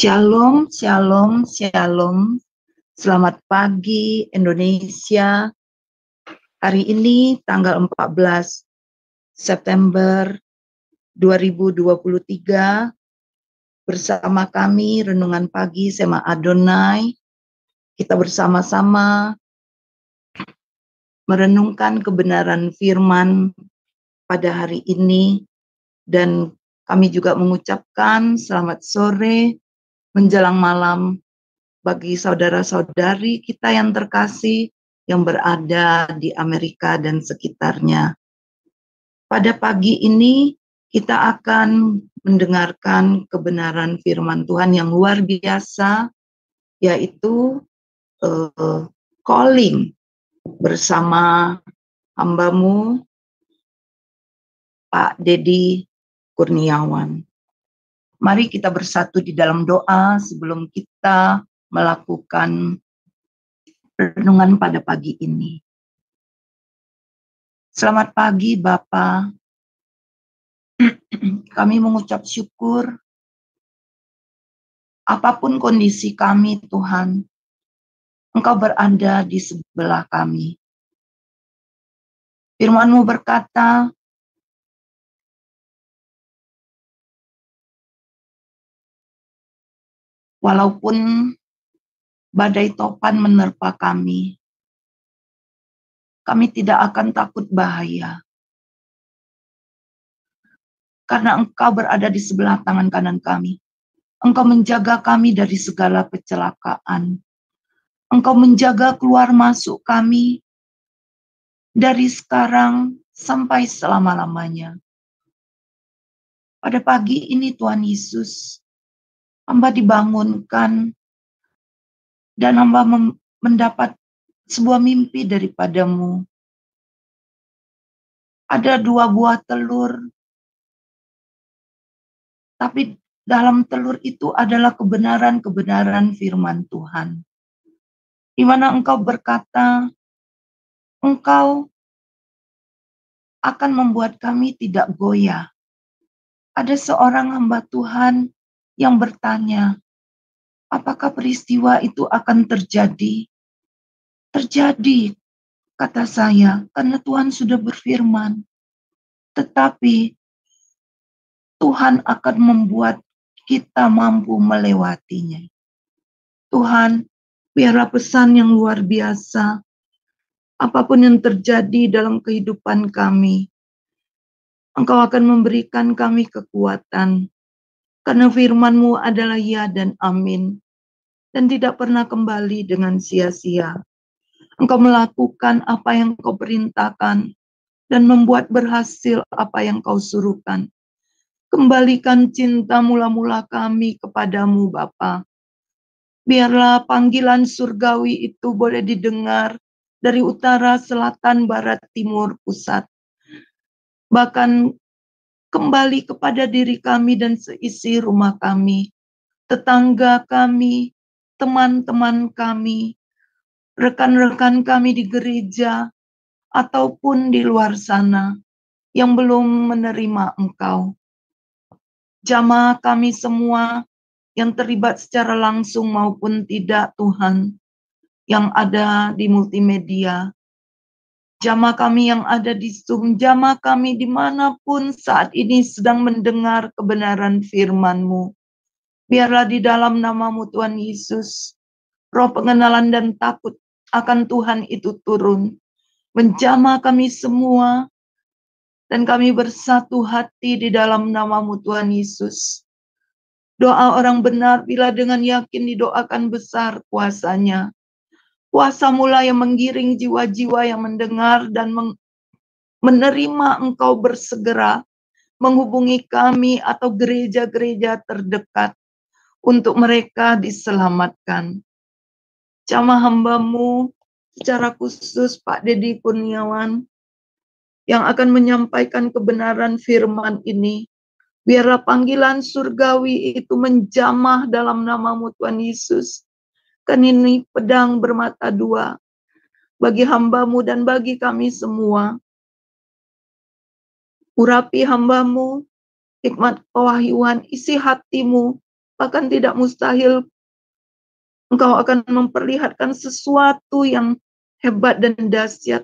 Shalom, shalom, shalom. Selamat pagi Indonesia. Hari ini tanggal 14 September 2023 bersama kami Renungan Pagi Sema Adonai. Kita bersama-sama merenungkan kebenaran firman pada hari ini, dan kami juga mengucapkan selamat sore menjelang malam bagi saudara-saudari kita yang terkasih yang berada di Amerika dan sekitarnya. Pada pagi ini kita akan mendengarkan kebenaran firman Tuhan yang luar biasa, yaitu calling bersama hambamu Pak Dedi Kurniawan. Mari kita bersatu di dalam doa sebelum kita melakukan renungan pada pagi ini. Selamat pagi Bapa. Kami mengucap syukur apapun kondisi kami Tuhan, Engkau berada di sebelah kami. Firman-Mu berkata, walaupun badai topan menerpa kami tidak akan takut bahaya. Karena Engkau berada di sebelah tangan kanan kami. Engkau menjaga kami dari segala kecelakaan. Engkau menjaga keluar masuk kami dari sekarang sampai selama-lamanya. Pada pagi ini Tuhan Yesus, hamba dibangunkan dan hamba mendapat sebuah mimpi daripada-Mu. Ada 2 buah telur, tapi dalam telur itu adalah kebenaran-kebenaran firman Tuhan. Di mana Engkau berkata, Engkau akan membuat kami tidak goyah. Ada seorang hamba Tuhan yang bertanya, apakah peristiwa itu akan terjadi? Terjadi, kata saya, karena Tuhan sudah berfirman. Tetapi Tuhan akan membuat kita mampu melewatinya. Tuhan, biarlah pesan yang luar biasa, apapun yang terjadi dalam kehidupan kami, Engkau akan memberikan kami kekuatan, karena firman-Mu adalah ya dan amin, dan tidak pernah kembali dengan sia-sia. Engkau melakukan apa yang Kau perintahkan, dan membuat berhasil apa yang Kau suruhkan. Kembalikan cinta mula-mula kami kepadamu Bapa. Biarlah panggilan surgawi itu boleh didengar dari utara, selatan, barat, timur, pusat. Bahkan kembali kepada diri kami dan seisi rumah kami, tetangga kami, teman-teman kami, rekan-rekan kami di gereja, ataupun di luar sana yang belum menerima Engkau. Jamaah kami semua yang terlibat secara langsung maupun tidak Tuhan, yang ada di multimedia, jamaah kami yang ada di Zoom, jamaah kami dimanapun saat ini sedang mendengar kebenaran firman-Mu. Biarlah di dalam nama-Mu Tuhan Yesus, roh pengenalan dan takut akan Tuhan itu turun, menjamah kami semua, dan kami bersatu hati di dalam nama-Mu Tuhan Yesus. Doa orang benar bila dengan yakin didoakan besar kuasanya. Kuasa mula yang menggiring jiwa-jiwa yang mendengar dan menerima Engkau bersegera menghubungi kami atau gereja-gereja terdekat untuk mereka diselamatkan. Jamaah hamba-Mu secara khusus Pak Dedi Kurniawan yang akan menyampaikan kebenaran firman ini. Biarlah panggilan surgawi itu menjamah dalam nama-Mu Tuhan Yesus. Kan ini pedang bermata dua bagi hamba-Mu dan bagi kami semua. Urapi hamba-Mu, hikmat pewahyuan, isi hati-Mu, bahkan tidak mustahil Engkau akan memperlihatkan sesuatu yang hebat dan dahsyat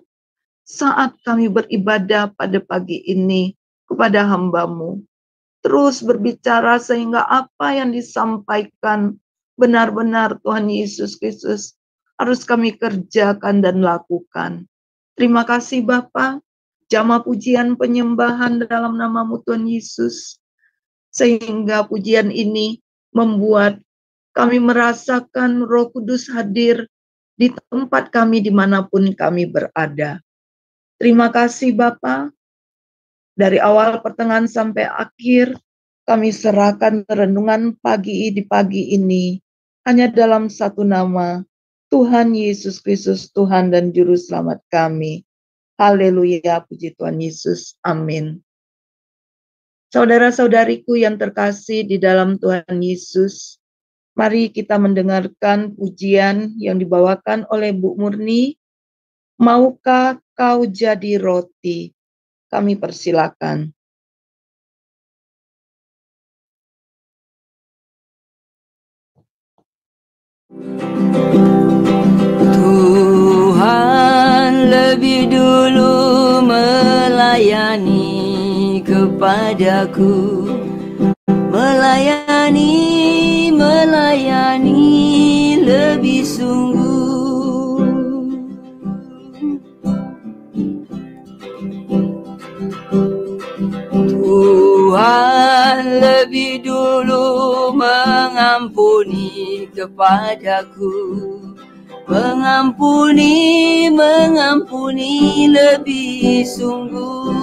saat kami beribadah pada pagi ini kepada hamba-Mu. Terus berbicara sehingga apa yang disampaikan benar-benar Tuhan Yesus Kristus harus kami kerjakan dan lakukan. Terima kasih Bapa, jamaah pujian penyembahan dalam nama-Mu Tuhan Yesus, sehingga pujian ini membuat kami merasakan Roh Kudus hadir di tempat kami dimanapun kami berada. Terima kasih Bapa. Dari awal, pertengahan, sampai akhir, kami serahkan renungan di pagi ini hanya dalam satu nama, Tuhan Yesus Kristus, Tuhan dan Juru Selamat kami. Haleluya, puji Tuhan Yesus. Amin. Saudara-saudariku yang terkasih di dalam Tuhan Yesus, mari kita mendengarkan pujian yang dibawakan oleh Bu Murni. Maukah kau jadi roti? Kami persilakan. Tuhan lebih dulu melayani kepadaku, melayani lebih sungguh. Tuhan lebih dulu mengampuni kepadaku, mengampuni lebih sungguh.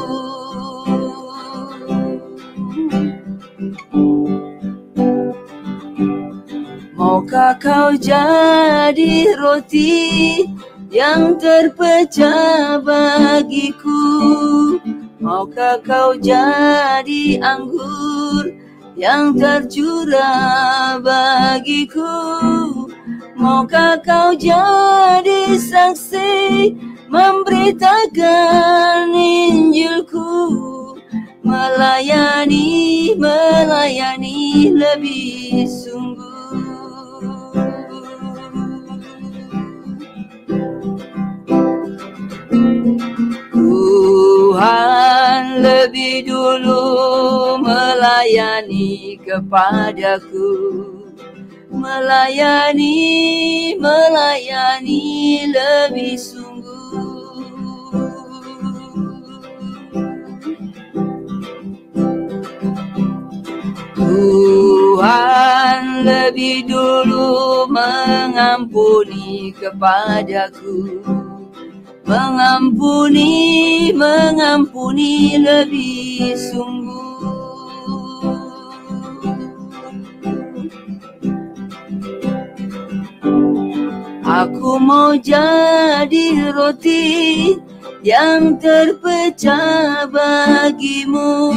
Maukah kau jadi roti yang terpecah bagiku? Maukah kau jadi anggur yang tercurah bagiku? Maukah kau jadi saksi memberitakan Injilku? Melayani lebih sungguh. Tuhan lebih dulu melayani kepadaku, melayani lebih sungguh. Tuhan lebih dulu mengampuni kepadaku, mengampuni lebih sungguh. Aku mau jadi roti yang terpecah bagimu.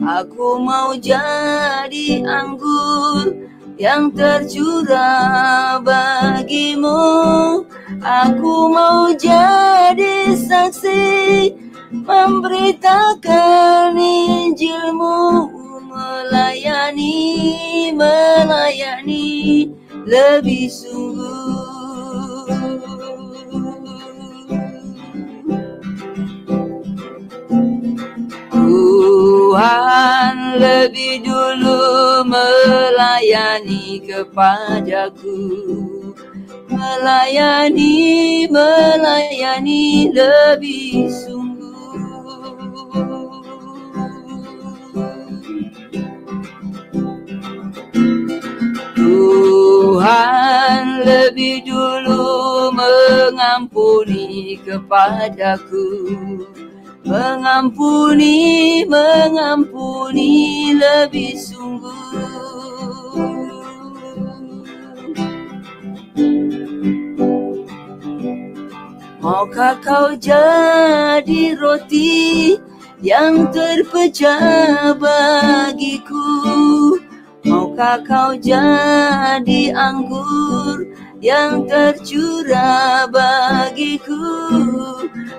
Aku mau jadi anggur yang tercurah bagimu. Aku mau jadi saksi memberitakan Injilmu. Melayani lebih sungguh. Tuhan lebih dulu melayani kepadaku, melayani lebih sungguh. Tuhan lebih dulu mengampuni kepadaku, mengampuni lebih sungguh. Maukah kau jadi roti yang terpecah bagiku? Maukah kau jadi anggur yang tercurah bagiku?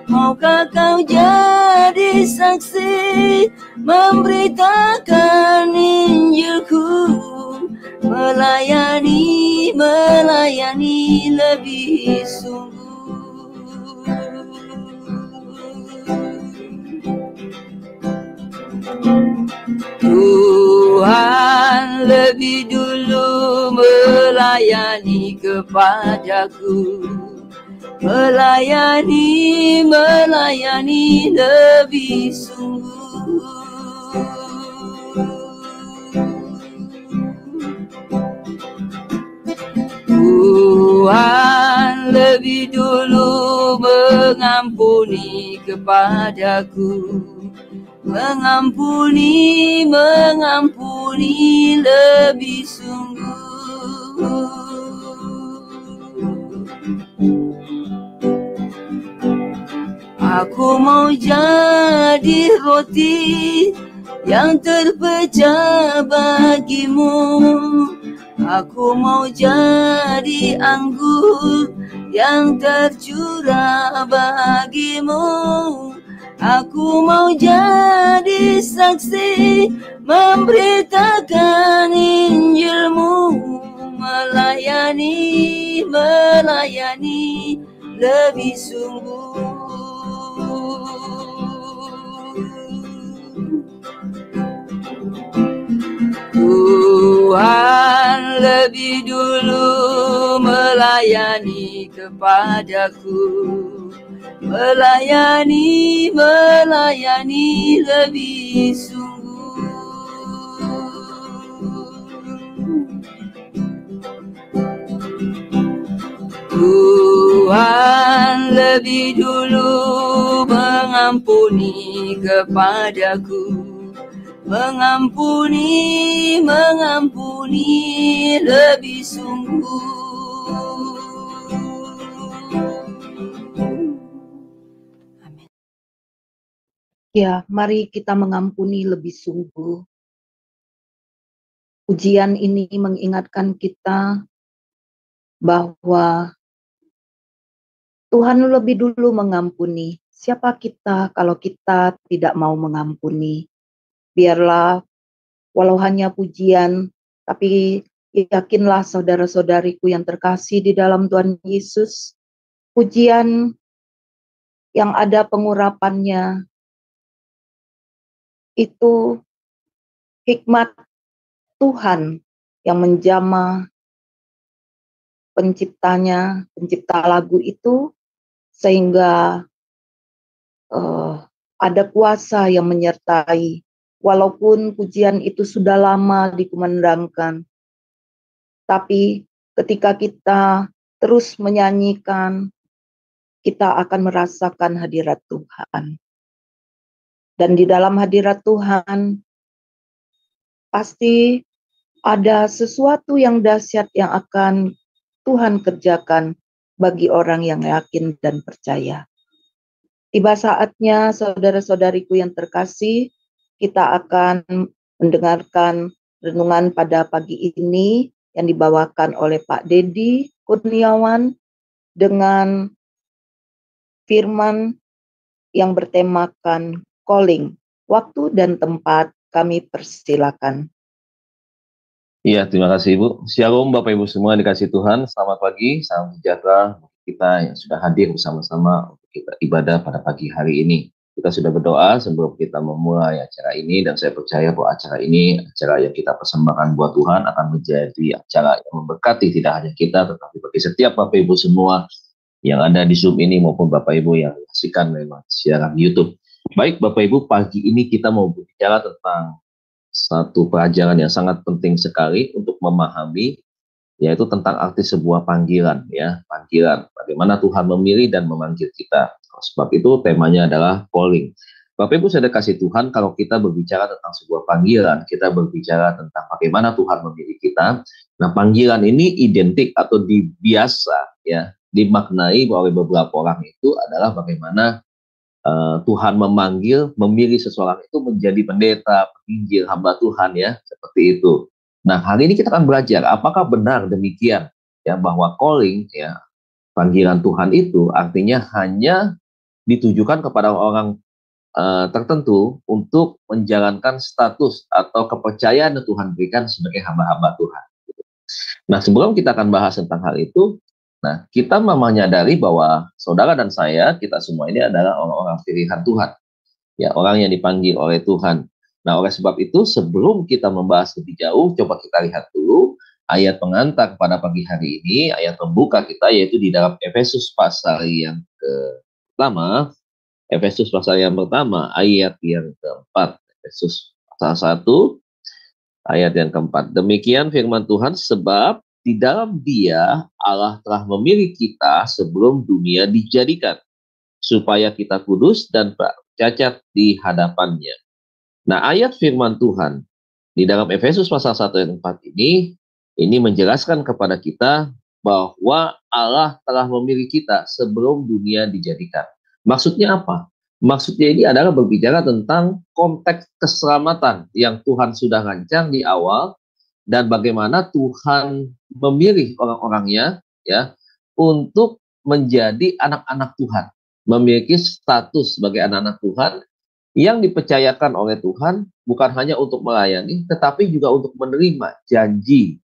Maukah kau jadi saksi memberitakan Injilku? melayani lebih sungguh. Tuhan lebih dulu melayani kepadaku, melayani lebih sungguh. Tuhan lebih dulu mengampuni kepadaku, mengampuni lebih sungguh. Aku mau jadi roti yang terpecah bagimu. Aku mau jadi anggur yang tercurah bagimu. Aku mau jadi saksi memberitakan Injilmu, melayani lebih sungguh. Tuhan lebih dulu melayani kepadaku, melayani lebih sungguh. Tuhan lebih dulu mengampuni kepadaku, mengampuni lebih sungguh. Amin. Ya, mari kita mengampuni lebih sungguh. Ujian ini mengingatkan kita bahwa Tuhan lebih dulu mengampuni. Siapa kita kalau kita tidak mau mengampuni? Biarlah walau hanya pujian, tapi yakinlah saudara-saudariku yang terkasih di dalam Tuhan Yesus, pujian yang ada pengurapannya itu hikmat Tuhan yang menjamah pencipta lagu itu, sehingga ada kuasa yang menyertai. Walaupun pujian itu sudah lama dikumandangkan, tapi ketika kita terus menyanyikan, kita akan merasakan hadirat Tuhan. Dan di dalam hadirat Tuhan, pasti ada sesuatu yang dahsyat yang akan Tuhan kerjakan bagi orang yang yakin dan percaya. Tiba saatnya, saudara-saudariku yang terkasih, kita akan mendengarkan renungan pada pagi ini yang dibawakan oleh Pak Dedi Kurniawan dengan firman yang bertemakan calling. Waktu dan tempat kami persilakan. Iya, terima kasih Ibu. Shalom Bapak Ibu semua dikasih Tuhan. Selamat pagi, salam sejahtera kita yang sudah hadir bersama-sama untuk kita ibadah pada pagi hari ini. Kita sudah berdoa sebelum kita memulai acara ini, dan saya percaya bahwa acara ini, acara yang kita persembahkan buat Tuhan, akan menjadi acara yang memberkati tidak hanya kita, tetapi bagi setiap Bapak Ibu semua yang ada di Zoom ini maupun Bapak Ibu yang menyaksikan memang siaran YouTube. Baik Bapak Ibu, pagi ini kita mau berbicara tentang satu pelajaran yang sangat penting sekali untuk memahami, yaitu tentang arti sebuah panggilan, ya, panggilan. Bagaimana Tuhan memilih dan memanggil kita. Sebab itu temanya adalah calling. Bapak Ibu saya kasih Tuhan, kalau kita berbicara tentang sebuah panggilan, kita berbicara tentang bagaimana Tuhan memilih kita. Nah, panggilan ini identik atau biasa, ya, dimaknai oleh beberapa orang itu adalah bagaimana Tuhan memilih seseorang itu menjadi pendeta, penginjil, hamba Tuhan, ya, seperti itu. Nah, hari ini kita akan belajar apakah benar demikian, ya, bahwa calling, ya, panggilan Tuhan itu artinya hanya ditujukan kepada orang tertentu untuk menjalankan status atau kepercayaan yang Tuhan berikan sebagai hamba-hamba Tuhan. Nah, sebelum kita akan bahas tentang hal itu, nah, kita menyadari bahwa saudara dan saya, kita semua ini adalah orang-orang pilihan Tuhan. Ya, orang yang dipanggil oleh Tuhan. Nah, oleh sebab itu, sebelum kita membahas lebih jauh, coba kita lihat dulu ayat pengantar pada pagi hari ini, ayat pembuka kita, yaitu di dalam Efesus pasal yang pertama, Efesus pasal yang pertama, ayat yang keempat. Efesus pasal 1, ayat yang keempat. Demikian firman Tuhan, sebab di dalam Dia Allah telah memilih kita sebelum dunia dijadikan, supaya kita kudus dan cacat di hadapannya. Nah, ayat firman Tuhan di dalam Efesus pasal 1 ayat 4 ini menjelaskan kepada kita bahwa Allah telah memilih kita sebelum dunia dijadikan. Maksudnya apa? Maksudnya ini adalah berbicara tentang konteks keselamatan yang Tuhan sudah rancang di awal dan bagaimana Tuhan memilih orang-orangnya ya untuk menjadi anak-anak Tuhan, memiliki status sebagai anak-anak Tuhan yang dipercayakan oleh Tuhan bukan hanya untuk melayani tetapi juga untuk menerima janji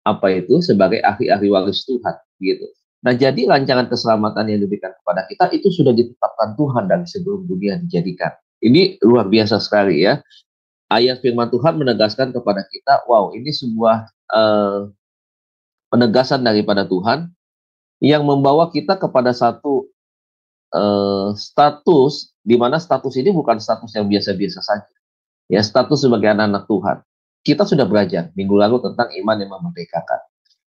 apa itu sebagai ahli-ahli waris Tuhan gitu. Nah, jadi rancangan keselamatan yang diberikan kepada kita itu sudah ditetapkan Tuhan dari sebelum dunia dijadikan. Ini luar biasa sekali ya. Ayat firman Tuhan menegaskan kepada kita, wow, ini sebuah penegasan daripada Tuhan yang membawa kita kepada satu status, di mana status ini bukan status yang biasa-biasa saja. Ya, status sebagai anak-anak Tuhan. Kita sudah belajar minggu lalu tentang iman yang memerdekakan.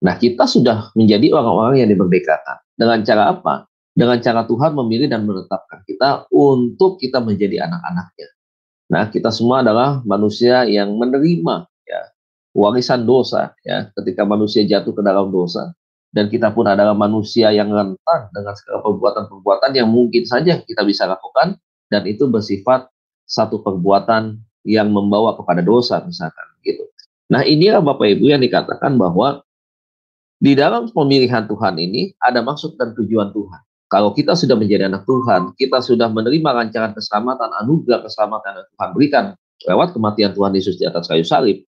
Nah, kita sudah menjadi orang-orang yang dimerdekakan. Dengan cara apa? Dengan cara Tuhan memilih dan menetapkan kita untuk kita menjadi anak-anaknya. Nah, kita semua adalah manusia yang menerima ya warisan dosa ya ketika manusia jatuh ke dalam dosa. Dan kita pun adalah manusia yang rentan dengan segala perbuatan-perbuatan yang mungkin saja kita bisa lakukan dan itu bersifat satu perbuatan yang membawa kepada dosa misalkan gitu. Nah, inilah Bapak Ibu yang dikatakan bahwa di dalam pemilihan Tuhan ini ada maksud dan tujuan Tuhan. Kalau kita sudah menjadi anak Tuhan, kita sudah menerima rancangan keselamatan, anugerah keselamatan yang Tuhan berikan lewat kematian Tuhan Yesus di atas kayu salib,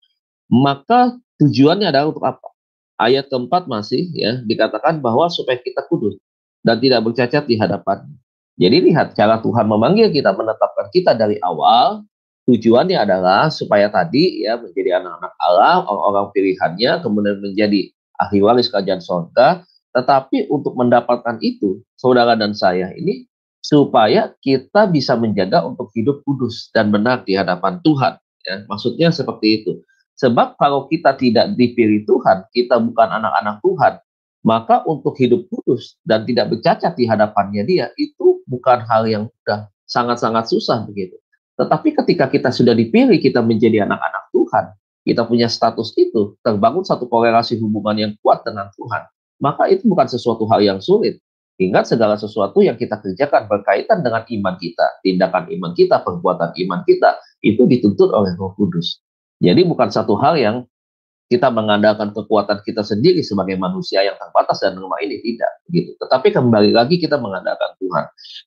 maka tujuannya adalah untuk apa? Ayat keempat masih ya dikatakan bahwa supaya kita kudus dan tidak bercacat di hadapannya. Jadi lihat cara Tuhan memanggil kita, menetapkan kita dari awal. Tujuannya adalah supaya tadi ya menjadi anak-anak Allah, orang-orang pilihannya, kemudian menjadi ahli waris kerajaan surga. Tetapi untuk mendapatkan itu, saudara dan saya ini, supaya kita bisa menjaga untuk hidup kudus dan benar di hadapan Tuhan. Ya, maksudnya seperti itu. Sebab kalau kita tidak dipilih Tuhan, kita bukan anak-anak Tuhan, maka untuk hidup kudus dan tidak bercacat di hadapannya Dia, itu bukan hal yang mudah, sangat-sangat susah begitu. Tetapi ketika kita sudah dipilih, kita menjadi anak-anak Tuhan, kita punya status itu, terbangun satu korelasi hubungan yang kuat dengan Tuhan, maka itu bukan sesuatu hal yang sulit. Ingat, segala sesuatu yang kita kerjakan berkaitan dengan iman kita, tindakan iman kita, perbuatan iman kita, itu dituntut oleh Roh Kudus. Jadi bukan satu hal yang kita mengandalkan kekuatan kita sendiri sebagai manusia yang terbatas dan lemah ini, tidak gitu. Tetapi kembali lagi kita mengandalkan Tuhan.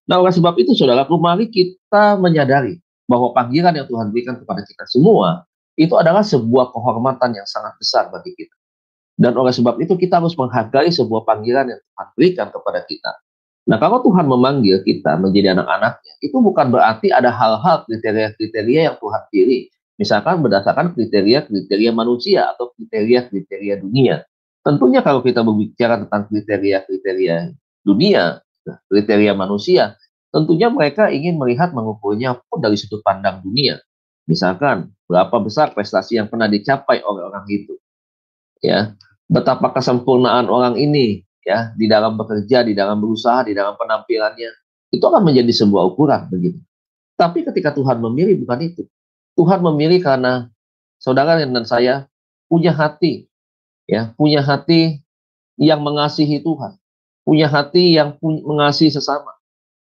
Nah, oleh sebab itu saudaraku, mari kita menyadari bahwa panggilan yang Tuhan berikan kepada kita semua itu adalah sebuah kehormatan yang sangat besar bagi kita. Dan oleh sebab itu kita harus menghargai sebuah panggilan yang Tuhan berikan kepada kita. Nah, kalau Tuhan memanggil kita menjadi anak-anaknya, itu bukan berarti ada hal-hal kriteria-kriteria yang Tuhan pilih. Misalkan berdasarkan kriteria-kriteria manusia atau kriteria-kriteria dunia. Tentunya kalau kita berbicara tentang kriteria-kriteria dunia, kriteria manusia, tentunya mereka ingin melihat mengukurnya pun dari sudut pandang dunia. Misalkan berapa besar prestasi yang pernah dicapai oleh orang itu, ya, betapa kesempurnaan orang ini, ya, di dalam bekerja, di dalam berusaha, di dalam penampilannya, itu akan menjadi sebuah ukuran begitu. Tapi ketika Tuhan memilih bukan itu. Tuhan memilih karena saudara dan saya punya hati, ya, punya hati yang mengasihi Tuhan, punya hati yang mengasihi sesama.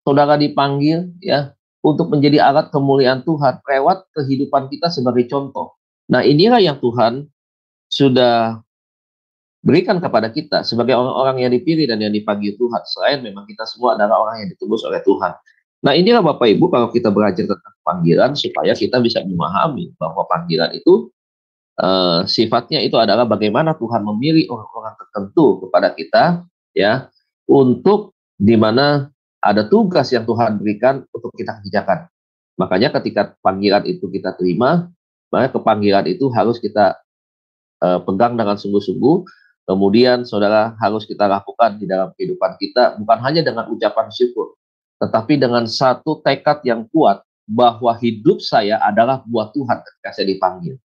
Saudara dipanggil, ya, untuk menjadi alat kemuliaan Tuhan lewat kehidupan kita sebagai contoh. Nah, inilah yang Tuhan sudah berikan kepada kita sebagai orang-orang yang dipilih dan yang dipanggil Tuhan. Selain memang kita semua adalah orang yang ditebus oleh Tuhan. Nah, inilah Bapak Ibu kalau kita belajar tentang panggilan supaya kita bisa memahami bahwa panggilan itu sifatnya itu adalah bagaimana Tuhan memilih orang-orang tertentu kepada kita, ya, untuk di mana ada tugas yang Tuhan berikan untuk kita kerjakan. Makanya ketika panggilan itu kita terima, maka kepanggilan itu harus kita pegang dengan sungguh-sungguh. Kemudian saudara harus kita lakukan di dalam kehidupan kita, bukan hanya dengan ucapan syukur, tetapi dengan satu tekad yang kuat bahwa hidup saya adalah buat Tuhan ketika saya dipanggil.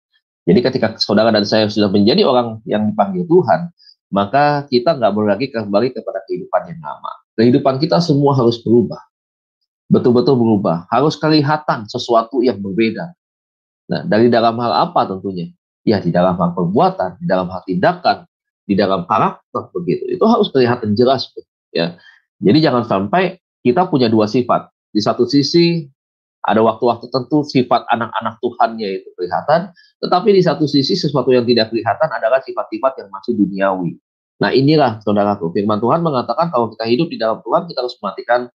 Jadi ketika saudara dan saya sudah menjadi orang yang dipanggil Tuhan, maka kita nggak boleh lagi kembali kepada kehidupan yang lama. Kehidupan kita semua harus berubah, betul-betul berubah. Harus kelihatan sesuatu yang berbeda. Nah, dari dalam hal apa tentunya? Ya, di dalam hal perbuatan, di dalam hal tindakan, di dalam karakter begitu. Itu harus kelihatan jelas, ya. Jadi jangan sampai kita punya dua sifat. Di satu sisi ada waktu-waktu tertentu sifat anak-anak Tuhannya itu kelihatan, tetapi di satu sisi sesuatu yang tidak kelihatan adalah sifat-sifat yang masih duniawi. Nah, inilah saudaraku, firman Tuhan mengatakan kalau kita hidup di dalam Tuhan, kita harus mematikan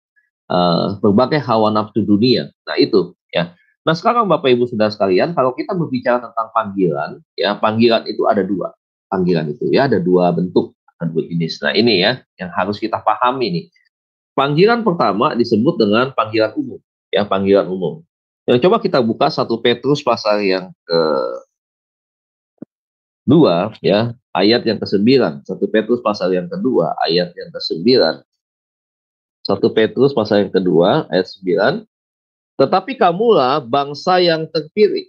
berbagai hawa nafsu dunia. Nah, itu, ya. Nah, sekarang Bapak Ibu Saudara sekalian, kalau kita berbicara tentang panggilan, ya, panggilan itu ada dua. Panggilan itu, ya, ada dua bentuk, ada dua jenis. Nah, ini ya, yang harus kita pahami nih. Panggilan pertama disebut dengan panggilan umum, ya, panggilan umum. Yang coba kita buka 1 Petrus pasal yang kedua, ya, ayat yang ke-9. 1 Petrus pasal yang kedua, ayat yang ke-9. 1 Petrus pasal yang kedua, ayat 9. Tetapi kamulah bangsa yang terpilih.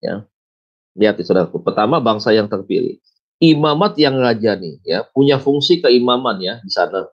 Ya. Lihat, saudaraku. Pertama, bangsa yang terpilih. Imamat yang rajani, ya, punya fungsi keimaman, ya, di sana.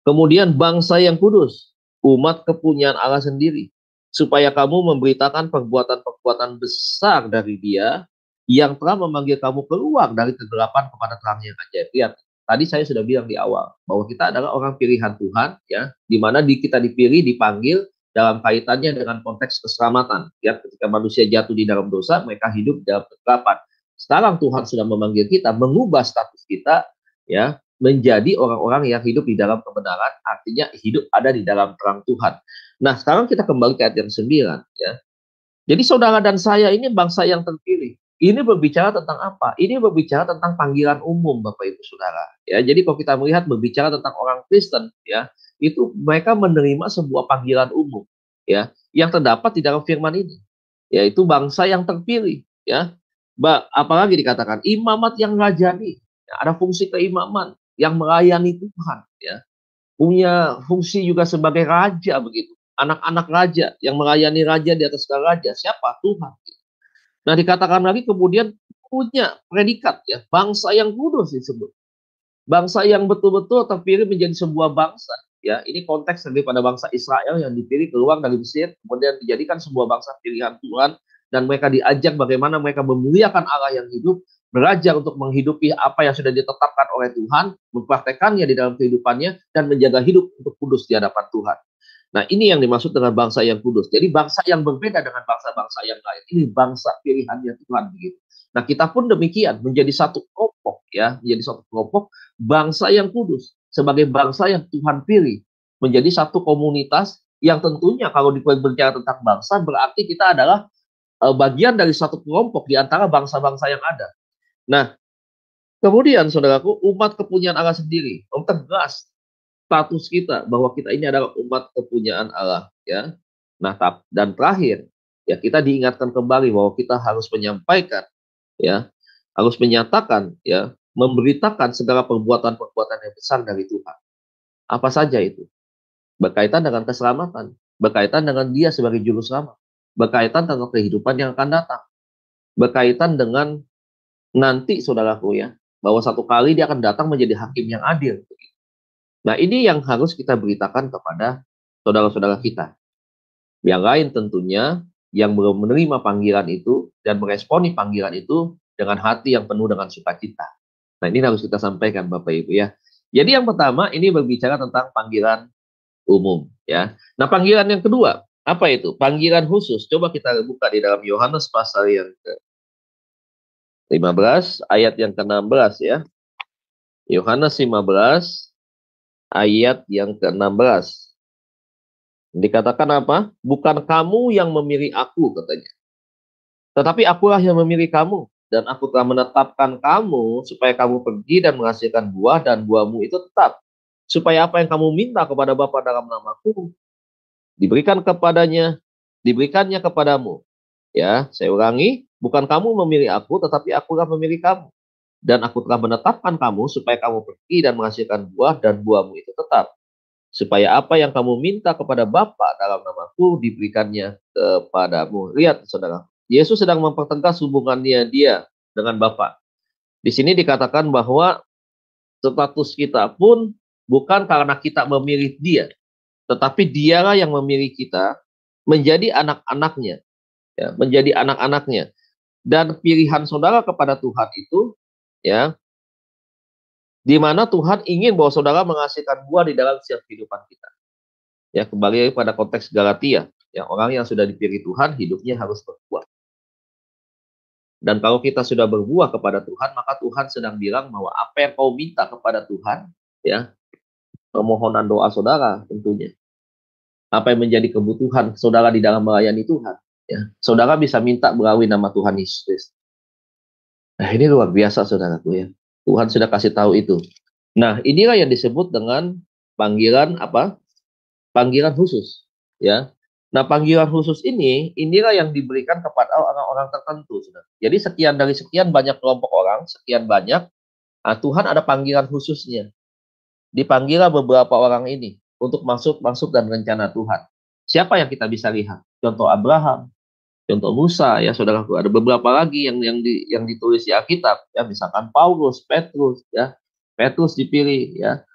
Kemudian bangsa yang kudus, umat kepunyaan Allah sendiri, supaya kamu memberitakan perbuatan-perbuatan besar dari Dia yang telah memanggil kamu keluar dari kegelapan kepada terang yang ajaib. Lihat, tadi saya sudah bilang di awal bahwa kita adalah orang pilihan Tuhan, ya, di mana kita dipilih, dipanggil dalam kaitannya dengan konteks keselamatan. Ya, ketika manusia jatuh di dalam dosa, mereka hidup dalam kegelapan. Sekarang Tuhan sudah memanggil kita, mengubah status kita, ya, menjadi orang-orang yang hidup di dalam kebenaran, artinya hidup ada di dalam terang Tuhan. Nah, sekarang kita kembali ke ayat yang 9, ya. Jadi saudara dan saya ini bangsa yang terpilih. Ini berbicara tentang apa? Ini berbicara tentang panggilan umum, Bapak Ibu Saudara. Ya, jadi kalau kita melihat berbicara tentang orang Kristen, ya, itu mereka menerima sebuah panggilan umum, ya, yang terdapat di dalam firman ini, yaitu bangsa yang terpilih, ya. Apalagi dikatakan imamat yang rajani, ya, ada fungsi keimaman yang melayani Tuhan, ya, punya fungsi juga sebagai raja begitu, anak-anak raja yang melayani raja di atas segala raja. Siapa? Tuhan. Nah, dikatakan lagi kemudian punya predikat, ya, bangsa yang kudus disebut, bangsa yang betul-betul terpilih menjadi sebuah bangsa. Ya, ini konteks daripada bangsa Israel yang dipilih keluar dari Mesir, kemudian dijadikan sebuah bangsa pilihan Tuhan, dan mereka diajak bagaimana mereka memuliakan Allah yang hidup, belajar untuk menghidupi apa yang sudah ditetapkan oleh Tuhan, mempraktekannya di dalam kehidupannya, dan menjaga hidup untuk kudus di hadapan Tuhan. Nah, ini yang dimaksud dengan bangsa yang kudus. Jadi bangsa yang berbeda dengan bangsa-bangsa yang lain. Ini bangsa pilihannya Tuhan begitu. Nah, kita pun demikian, menjadi satu kelompok, ya, menjadi satu kelompok bangsa yang kudus, sebagai bangsa yang Tuhan pilih, menjadi satu komunitas yang tentunya kalau berbicara tentang bangsa, berarti kita adalah bagian dari satu kelompok di antara bangsa-bangsa yang ada. Nah, kemudian saudaraku, umat kepunyaan Allah sendiri, tegas status kita bahwa kita ini adalah umat kepunyaan Allah, ya. Nah, dan terakhir, ya, kita diingatkan kembali bahwa kita harus menyampaikan, ya, harus menyatakan, ya, memberitakan segala perbuatan-perbuatan yang besar dari Tuhan. Apa saja itu? Berkaitan dengan keselamatan, berkaitan dengan Dia sebagai juru selamat, berkaitan dengan kehidupan yang akan datang, berkaitan dengan nanti, saudaraku, ya, bahwa satu kali Dia akan datang menjadi hakim yang adil. Nah, ini yang harus kita beritakan kepada saudara-saudara kita. Yang lain tentunya yang belum menerima panggilan itu dan meresponi panggilan itu dengan hati yang penuh dengan sukacita. Nah, ini harus kita sampaikan, Bapak Ibu, ya. Jadi yang pertama ini berbicara tentang panggilan umum, ya. Nah, panggilan yang kedua, apa itu? Panggilan khusus. Coba kita buka di dalam Yohanes pasal yang ke-15 ayat yang ke-16, ya. Yohanes 15 ayat yang ke-16. Dikatakan apa? Bukan kamu yang memilih aku, katanya. Tetapi akulah yang memilih kamu dan aku telah menetapkan kamu supaya kamu pergi dan menghasilkan buah dan buahmu itu tetap. Supaya apa yang kamu minta kepada Bapa dalam namaku diberikannya kepadamu. Ya, saya ulangi, bukan kamu memilih aku, tetapi aku yang memilih kamu. Dan aku telah menetapkan kamu supaya kamu pergi dan menghasilkan buah dan buahmu itu tetap. Supaya apa yang kamu minta kepada Bapa dalam namaku diberikannya kepadamu. Lihat, saudara, Yesus sedang mempertegas hubungannya dia dengan Bapa. Di sini dikatakan bahwa status kita pun bukan karena kita memilih dia, tetapi dialah yang memilih kita menjadi anak-anaknya, ya, menjadi anak-anaknya. Dan pilihan saudara kepada Tuhan itu, ya, di mana Tuhan ingin bahwa saudara menghasilkan buah di dalam setiap kehidupan kita. Ya, kembali pada konteks Galatia, ya, orang yang sudah dipilih Tuhan hidupnya harus berbuah. Dan kalau kita sudah berbuah kepada Tuhan, maka Tuhan sedang bilang bahwa apa yang kau minta kepada Tuhan, ya, permohonan doa saudara tentunya. Apa yang menjadi kebutuhan saudara di dalam melayani Tuhan, ya, saudara bisa minta melalui nama Tuhan Yesus. Nah, ini luar biasa saudaraku, ya. Tuhan sudah kasih tahu itu. Nah, inilah yang disebut dengan panggilan apa? Panggilan khusus, ya. Nah, panggilan khusus inilah yang diberikan kepada orang-orang tertentu, saudara. Jadi sekian dari sekian banyak kelompok orang, sekian banyak, Tuhan ada panggilan khususnya. Dipanggillah beberapa orang ini untuk masuk dan rencana Tuhan. Siapa yang kita bisa lihat? Contoh Abraham, contoh Musa, ya saudaraku. Ada beberapa lagi yang ditulis di Alkitab, ya, misalkan Paulus, Petrus, ya. Petrus dipilih, ya,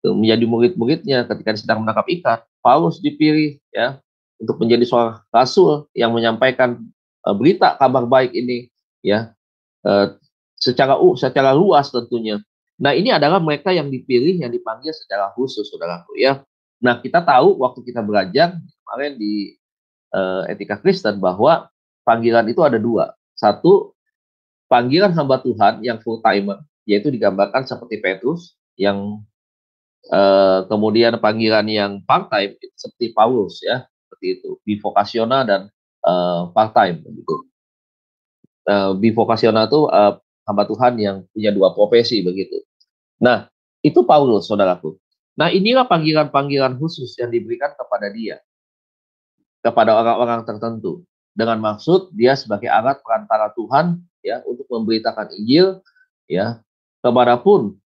menjadi murid-muridnya ketika sedang menangkap ikan. Paulus dipilih, ya, untuk menjadi seorang rasul yang menyampaikan berita kabar baik ini, ya, secara luas tentunya. Nah, ini adalah mereka yang dipilih, yang dipanggil secara khusus, saudaraku, ya. Nah, kita tahu waktu kita belajar kemarin di etika Kristen bahwa panggilan itu ada dua. Satu, panggilan hamba Tuhan yang full timer, yaitu digambarkan seperti Petrus, yang kemudian panggilan yang part time seperti Paulus, ya, seperti itu, bivokasional dan part time begitu. Bivokasional itu hamba Tuhan yang punya dua profesi begitu. Nah, itu Paulus, saudaraku. Nah, inilah panggilan-panggilan khusus yang diberikan kepada dia, kepada orang-orang tertentu, dengan maksud dia sebagai alat perantara Tuhan, ya, untuk memberitakan Injil, ya, kemanapun,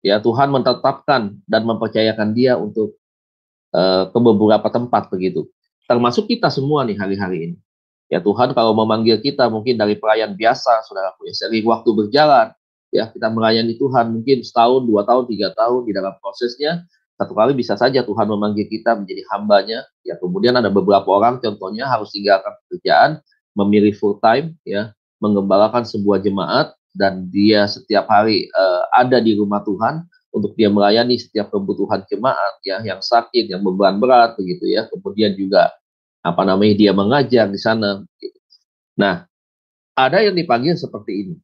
ya, Tuhan menetapkan dan mempercayakan dia untuk ke beberapa tempat begitu. Termasuk kita semua nih hari-hari ini. Ya, Tuhan kalau memanggil kita mungkin dari pelayan biasa, saudaraku, ya, sering waktu berjalan, ya, kita melayani Tuhan mungkin setahun, 2 tahun, 3 tahun, di dalam prosesnya satu kali bisa saja Tuhan memanggil kita menjadi hambanya, ya, kemudian ada beberapa orang contohnya harus tinggalkan pekerjaan, memilih full time, ya, mengembalakan sebuah jemaat, dan dia setiap hari ada di rumah Tuhan untuk dia melayani setiap kebutuhan jemaat, ya, yang sakit, yang beban berat begitu, ya. Kemudian juga dia mengajar di sana gitu. Nah, ada yang dipanggil seperti ini.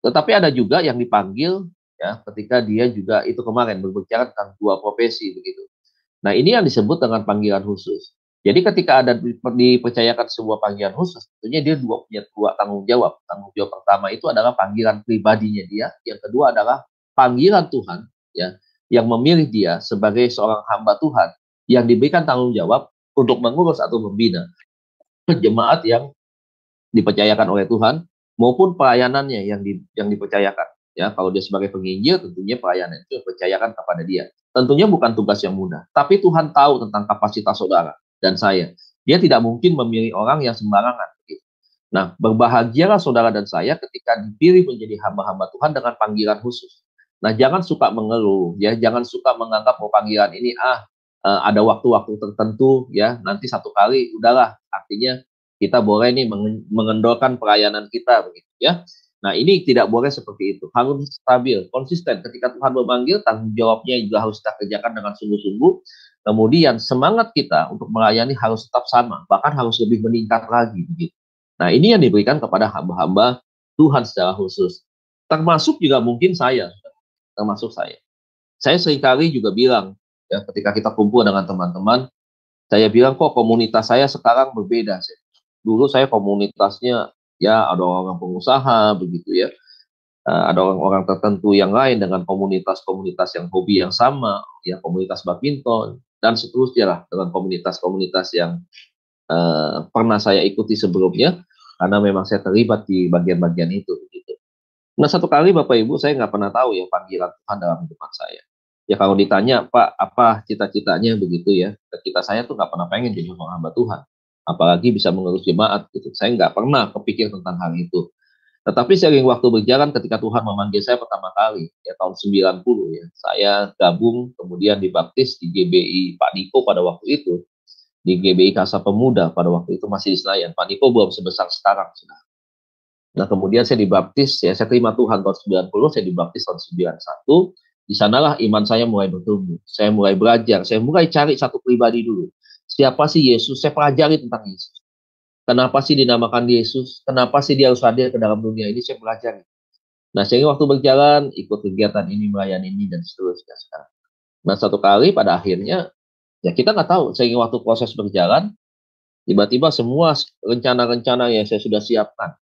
Tetapi ada juga yang dipanggil, ya, ketika dia juga itu kemarin berbicara tentang dua profesi begitu. Nah, ini yang disebut dengan panggilan khusus. Jadi ketika ada dipercayakan sebuah panggilan khusus, tentunya dia punya dua tanggung jawab. Tanggung jawab pertama itu adalah panggilan pribadinya dia, yang kedua adalah panggilan Tuhan, ya, yang memilih dia sebagai seorang hamba Tuhan yang diberikan tanggung jawab untuk mengurus atau membina jemaat yang dipercayakan oleh Tuhan, maupun pelayanannya yang dipercayakan. Ya, kalau dia sebagai penginjil, tentunya pelayanan itu dipercayakan kepada dia. Tentunya bukan tugas yang mudah, tapi Tuhan tahu tentang kapasitas saudara dan saya. Dia tidak mungkin memilih orang yang sembarangan. Nah, berbahagialah saudara dan saya ketika dipilih menjadi hamba-hamba Tuhan dengan panggilan khusus. Nah, jangan suka mengeluh, ya, jangan suka menganggap bahwa panggilan ini ada waktu-waktu tertentu, ya, nanti satu kali udahlah, artinya kita boleh nih mengendorkan pelayanan kita begitu, ya. Nah, ini tidak boleh seperti itu, harus stabil, konsisten. Ketika Tuhan memanggil, tanggung jawabnya juga harus kita kerjakan dengan sungguh-sungguh. Kemudian semangat kita untuk melayani harus tetap sama, bahkan harus lebih meningkat lagi begitu. Nah, ini yang diberikan kepada hamba-hamba Tuhan secara khusus, termasuk juga mungkin saya, termasuk saya. Saya seringkali juga bilang, ya, ketika kita kumpul dengan teman-teman, saya bilang kok komunitas saya sekarang berbeda. Dulu saya komunitasnya Ya, ada orang pengusaha begitu ya. Ada orang-orang tertentu yang lain dengan komunitas-komunitas yang hobi yang sama, ya komunitas badminton dan seterusnya lah dengan komunitas-komunitas yang pernah saya ikuti sebelumnya karena memang saya terlibat di bagian-bagian itu. Begitu. Nah satu kali Bapak Ibu saya nggak pernah tahu ya panggilan Tuhan dalam hidup saya. Ya kalau ditanya Pak apa cita-citanya begitu ya, cita saya tuh nggak pernah pengen jadi seorang hamba Tuhan, apalagi bisa mengurus jemaat gitu. Saya nggak pernah kepikir tentang hal itu. Tetapi seiring waktu berjalan ketika Tuhan memanggil saya pertama kali, ya tahun 90 ya, saya gabung kemudian dibaptis di GBI Pak Niko pada waktu itu, di GBI Kasa Pemuda pada waktu itu masih di Senayan. Pak Niko belum sebesar sekarang. Nah kemudian saya dibaptis, ya saya terima Tuhan tahun 90, saya dibaptis tahun 91, di sanalah iman saya mulai bertumbuh, saya mulai belajar, saya mulai cari satu pribadi dulu. Siapa sih Yesus? Saya pelajari tentang Yesus. Kenapa sih dinamakan Yesus? Kenapa sih dia harus hadir ke dalam dunia ini? Saya pelajari. Nah, sehingga waktu berjalan, ikut kegiatan ini, melayani ini, dan seterusnya. Nah, satu kali pada akhirnya, ya kita nggak tahu. Sehingga waktu proses berjalan, tiba-tiba semua rencana-rencana yang saya sudah siapkan.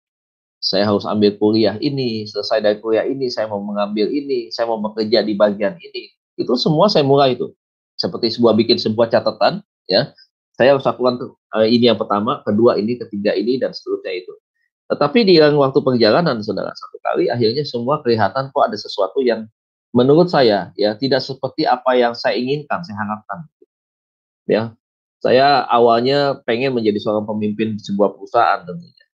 Saya harus ambil kuliah ini, selesai dari kuliah ini, saya mau mengambil ini, saya mau bekerja di bagian ini. Itu semua saya mulai itu. Seperti bikin sebuah catatan, ya. Saya harus lakukan ini yang pertama, kedua ini, ketiga ini, dan seterusnya itu. Tetapi di waktu perjalanan, saudara, satu kali akhirnya semua kelihatan kok ada sesuatu yang menurut saya ya tidak seperti apa yang saya inginkan, saya harapkan. Ya, saya awalnya pengen menjadi seorang pemimpin di sebuah perusahaan tentunya.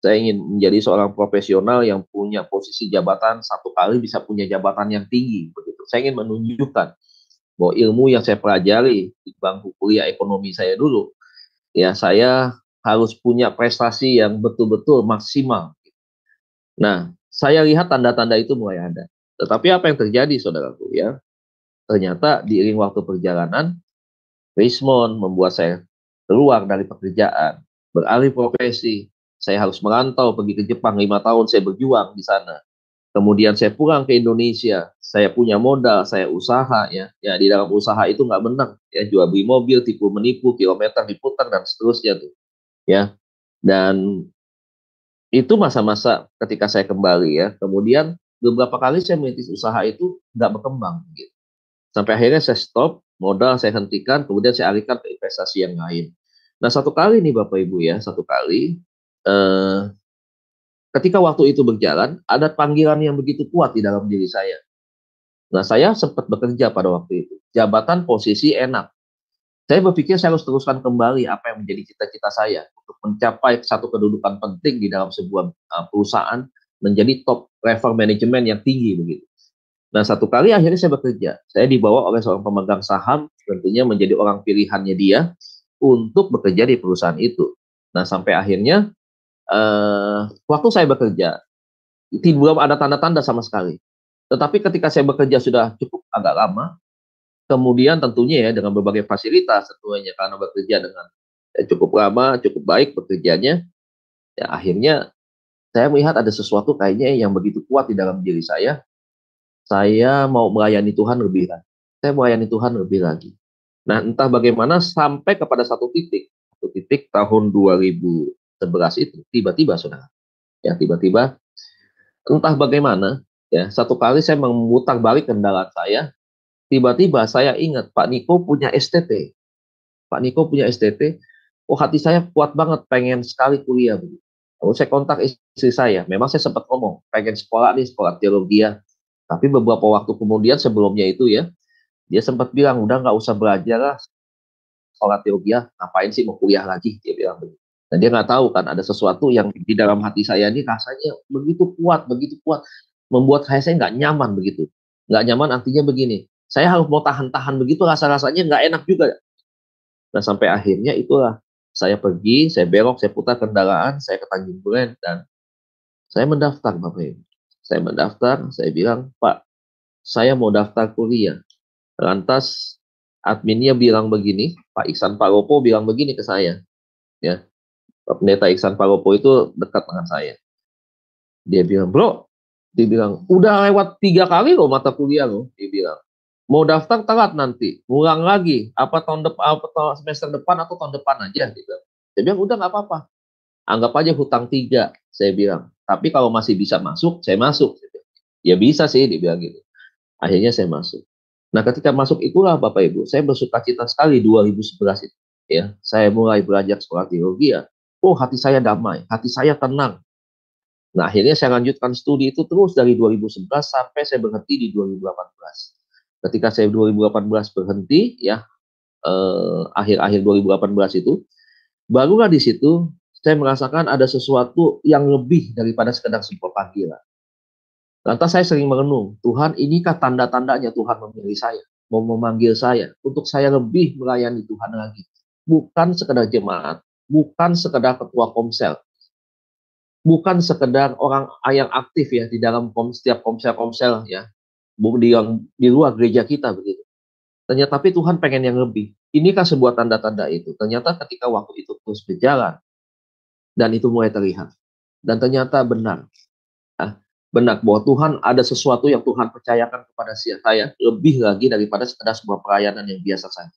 Saya ingin menjadi seorang profesional yang punya posisi jabatan satu kali bisa punya jabatan yang tinggi begitu. Saya ingin menunjukkan bahwa ilmu yang saya pelajari di bangku kuliah ekonomi saya dulu, ya saya harus punya prestasi yang betul-betul maksimal. Nah, saya lihat tanda-tanda itu mulai ada. Tetapi apa yang terjadi, saudaraku ya? Ternyata diiring waktu perjalanan, Rismond membuat saya keluar dari pekerjaan, beralih profesi. Saya harus merantau pergi ke Jepang 5 tahun, saya berjuang di sana. Kemudian saya pulang ke Indonesia, saya punya modal, saya usaha ya. Ya di dalam usaha itu nggak menang ya, jual beli mobil, tipu menipu, kilometer diputar dan seterusnya tuh. Ya. Dan itu masa-masa ketika saya kembali ya. Kemudian beberapa kali saya merintis usaha itu nggak berkembang gitu. Sampai akhirnya saya stop, modal saya hentikan, kemudian saya alihkan ke investasi yang lain. Nah satu kali nih Bapak Ibu ya, satu kali eh, ketika waktu itu berjalan, ada panggilan yang begitu kuat di dalam diri saya. Nah, saya sempat bekerja pada waktu itu. Jabatan posisi enak. Saya berpikir saya harus teruskan kembali apa yang menjadi cita-cita saya untuk mencapai satu kedudukan penting di dalam sebuah perusahaan, menjadi top level manajemen yang tinggi begitu. Nah, satu kali akhirnya saya bekerja. Saya dibawa oleh seorang pemegang saham, tentunya menjadi orang pilihannya dia untuk bekerja di perusahaan itu. Nah, sampai akhirnya waktu saya bekerja, belum ada tanda-tanda sama sekali. Tetapi ketika saya bekerja sudah cukup agak lama, kemudian tentunya ya dengan berbagai fasilitas tentunya karena bekerja dengan cukup lama, cukup baik bekerjanya, ya akhirnya saya melihat ada sesuatu kayaknya yang begitu kuat di dalam diri saya mau melayani Tuhan lebih lagi. Saya melayani Tuhan lebih lagi. Nah entah bagaimana sampai kepada satu titik tahun 2011 itu, tiba-tiba saudara, ya tiba-tiba entah bagaimana, ya satu kali saya memutar balik kendaraan saya, tiba-tiba saya ingat Pak Niko punya STT. Pak Niko punya STT. Oh hati saya kuat banget, pengen sekali kuliah. Lalu saya kontak istri saya. Memang saya sempat ngomong, pengen sekolah nih, sekolah teologi ya. Tapi beberapa waktu kemudian sebelumnya itu ya, dia sempat bilang, udah nggak usah belajar lah sekolah teologi ya. Ngapain sih mau kuliah lagi? Dia bilang begitu. Dan dia nggak tahu kan ada sesuatu yang di dalam hati saya ini rasanya begitu kuat, membuat saya nggak nyaman begitu. Nggak nyaman artinya begini, saya harus mau tahan-tahan begitu, rasa-rasanya nggak enak juga. Nah sampai akhirnya itulah saya pergi, saya belok, saya putar kendaraan, saya ke Tanjung Duren dan saya mendaftar Bapak Ibu. Saya mendaftar, saya bilang, Pak, saya mau daftar kuliah. Lantas adminnya bilang begini, Pak Iksan Paropo bilang begini ke saya, ya. Pak Pendeta Iksan Paropo itu dekat dengan saya. Dia bilang, bro, dia bilang, udah lewat 3 kali loh mata kuliah loh, dia bilang. Mau daftar telat nanti, ngulang lagi, apa tahun depan, apa semester depan atau tahun depan aja, dia bilang. Dia bilang, udah nggak apa-apa, anggap aja hutang 3. Saya bilang, tapi kalau masih bisa masuk, saya masuk. Ya bisa sih, dibilang gitu. Akhirnya saya masuk. Nah, ketika masuk itulah Bapak Ibu, saya bersukacita sekali 2011 itu. Ya, saya mulai belajar sekolah teologi ya. Oh, hati saya damai, hati saya tenang. Nah, akhirnya saya lanjutkan studi itu terus dari 2011 sampai saya berhenti di 2018. Ketika saya 2018 berhenti, ya, akhir-akhir 2018 itu, barulah di situ saya merasakan ada sesuatu yang lebih daripada sekedar sebuah panggilan. Lantas saya sering merenung, Tuhan, inikah tanda-tandanya Tuhan memilih saya, mau memanggil saya, untuk saya lebih melayani Tuhan lagi. Bukan sekedar jemaat, bukan sekedar ketua komsel, bukan sekedar orang yang aktif ya di dalam setiap komsel-komsel ya, di luar gereja kita begitu. Ternyata tapi Tuhan pengen yang lebih. Inikah sebuah tanda-tanda itu? Ternyata ketika waktu itu terus berjalan dan itu mulai terlihat. Dan ternyata benar. Nah, benar bahwa Tuhan ada sesuatu yang Tuhan percayakan kepada saya lebih lagi daripada sekedar sebuah pelayanan yang biasa saja.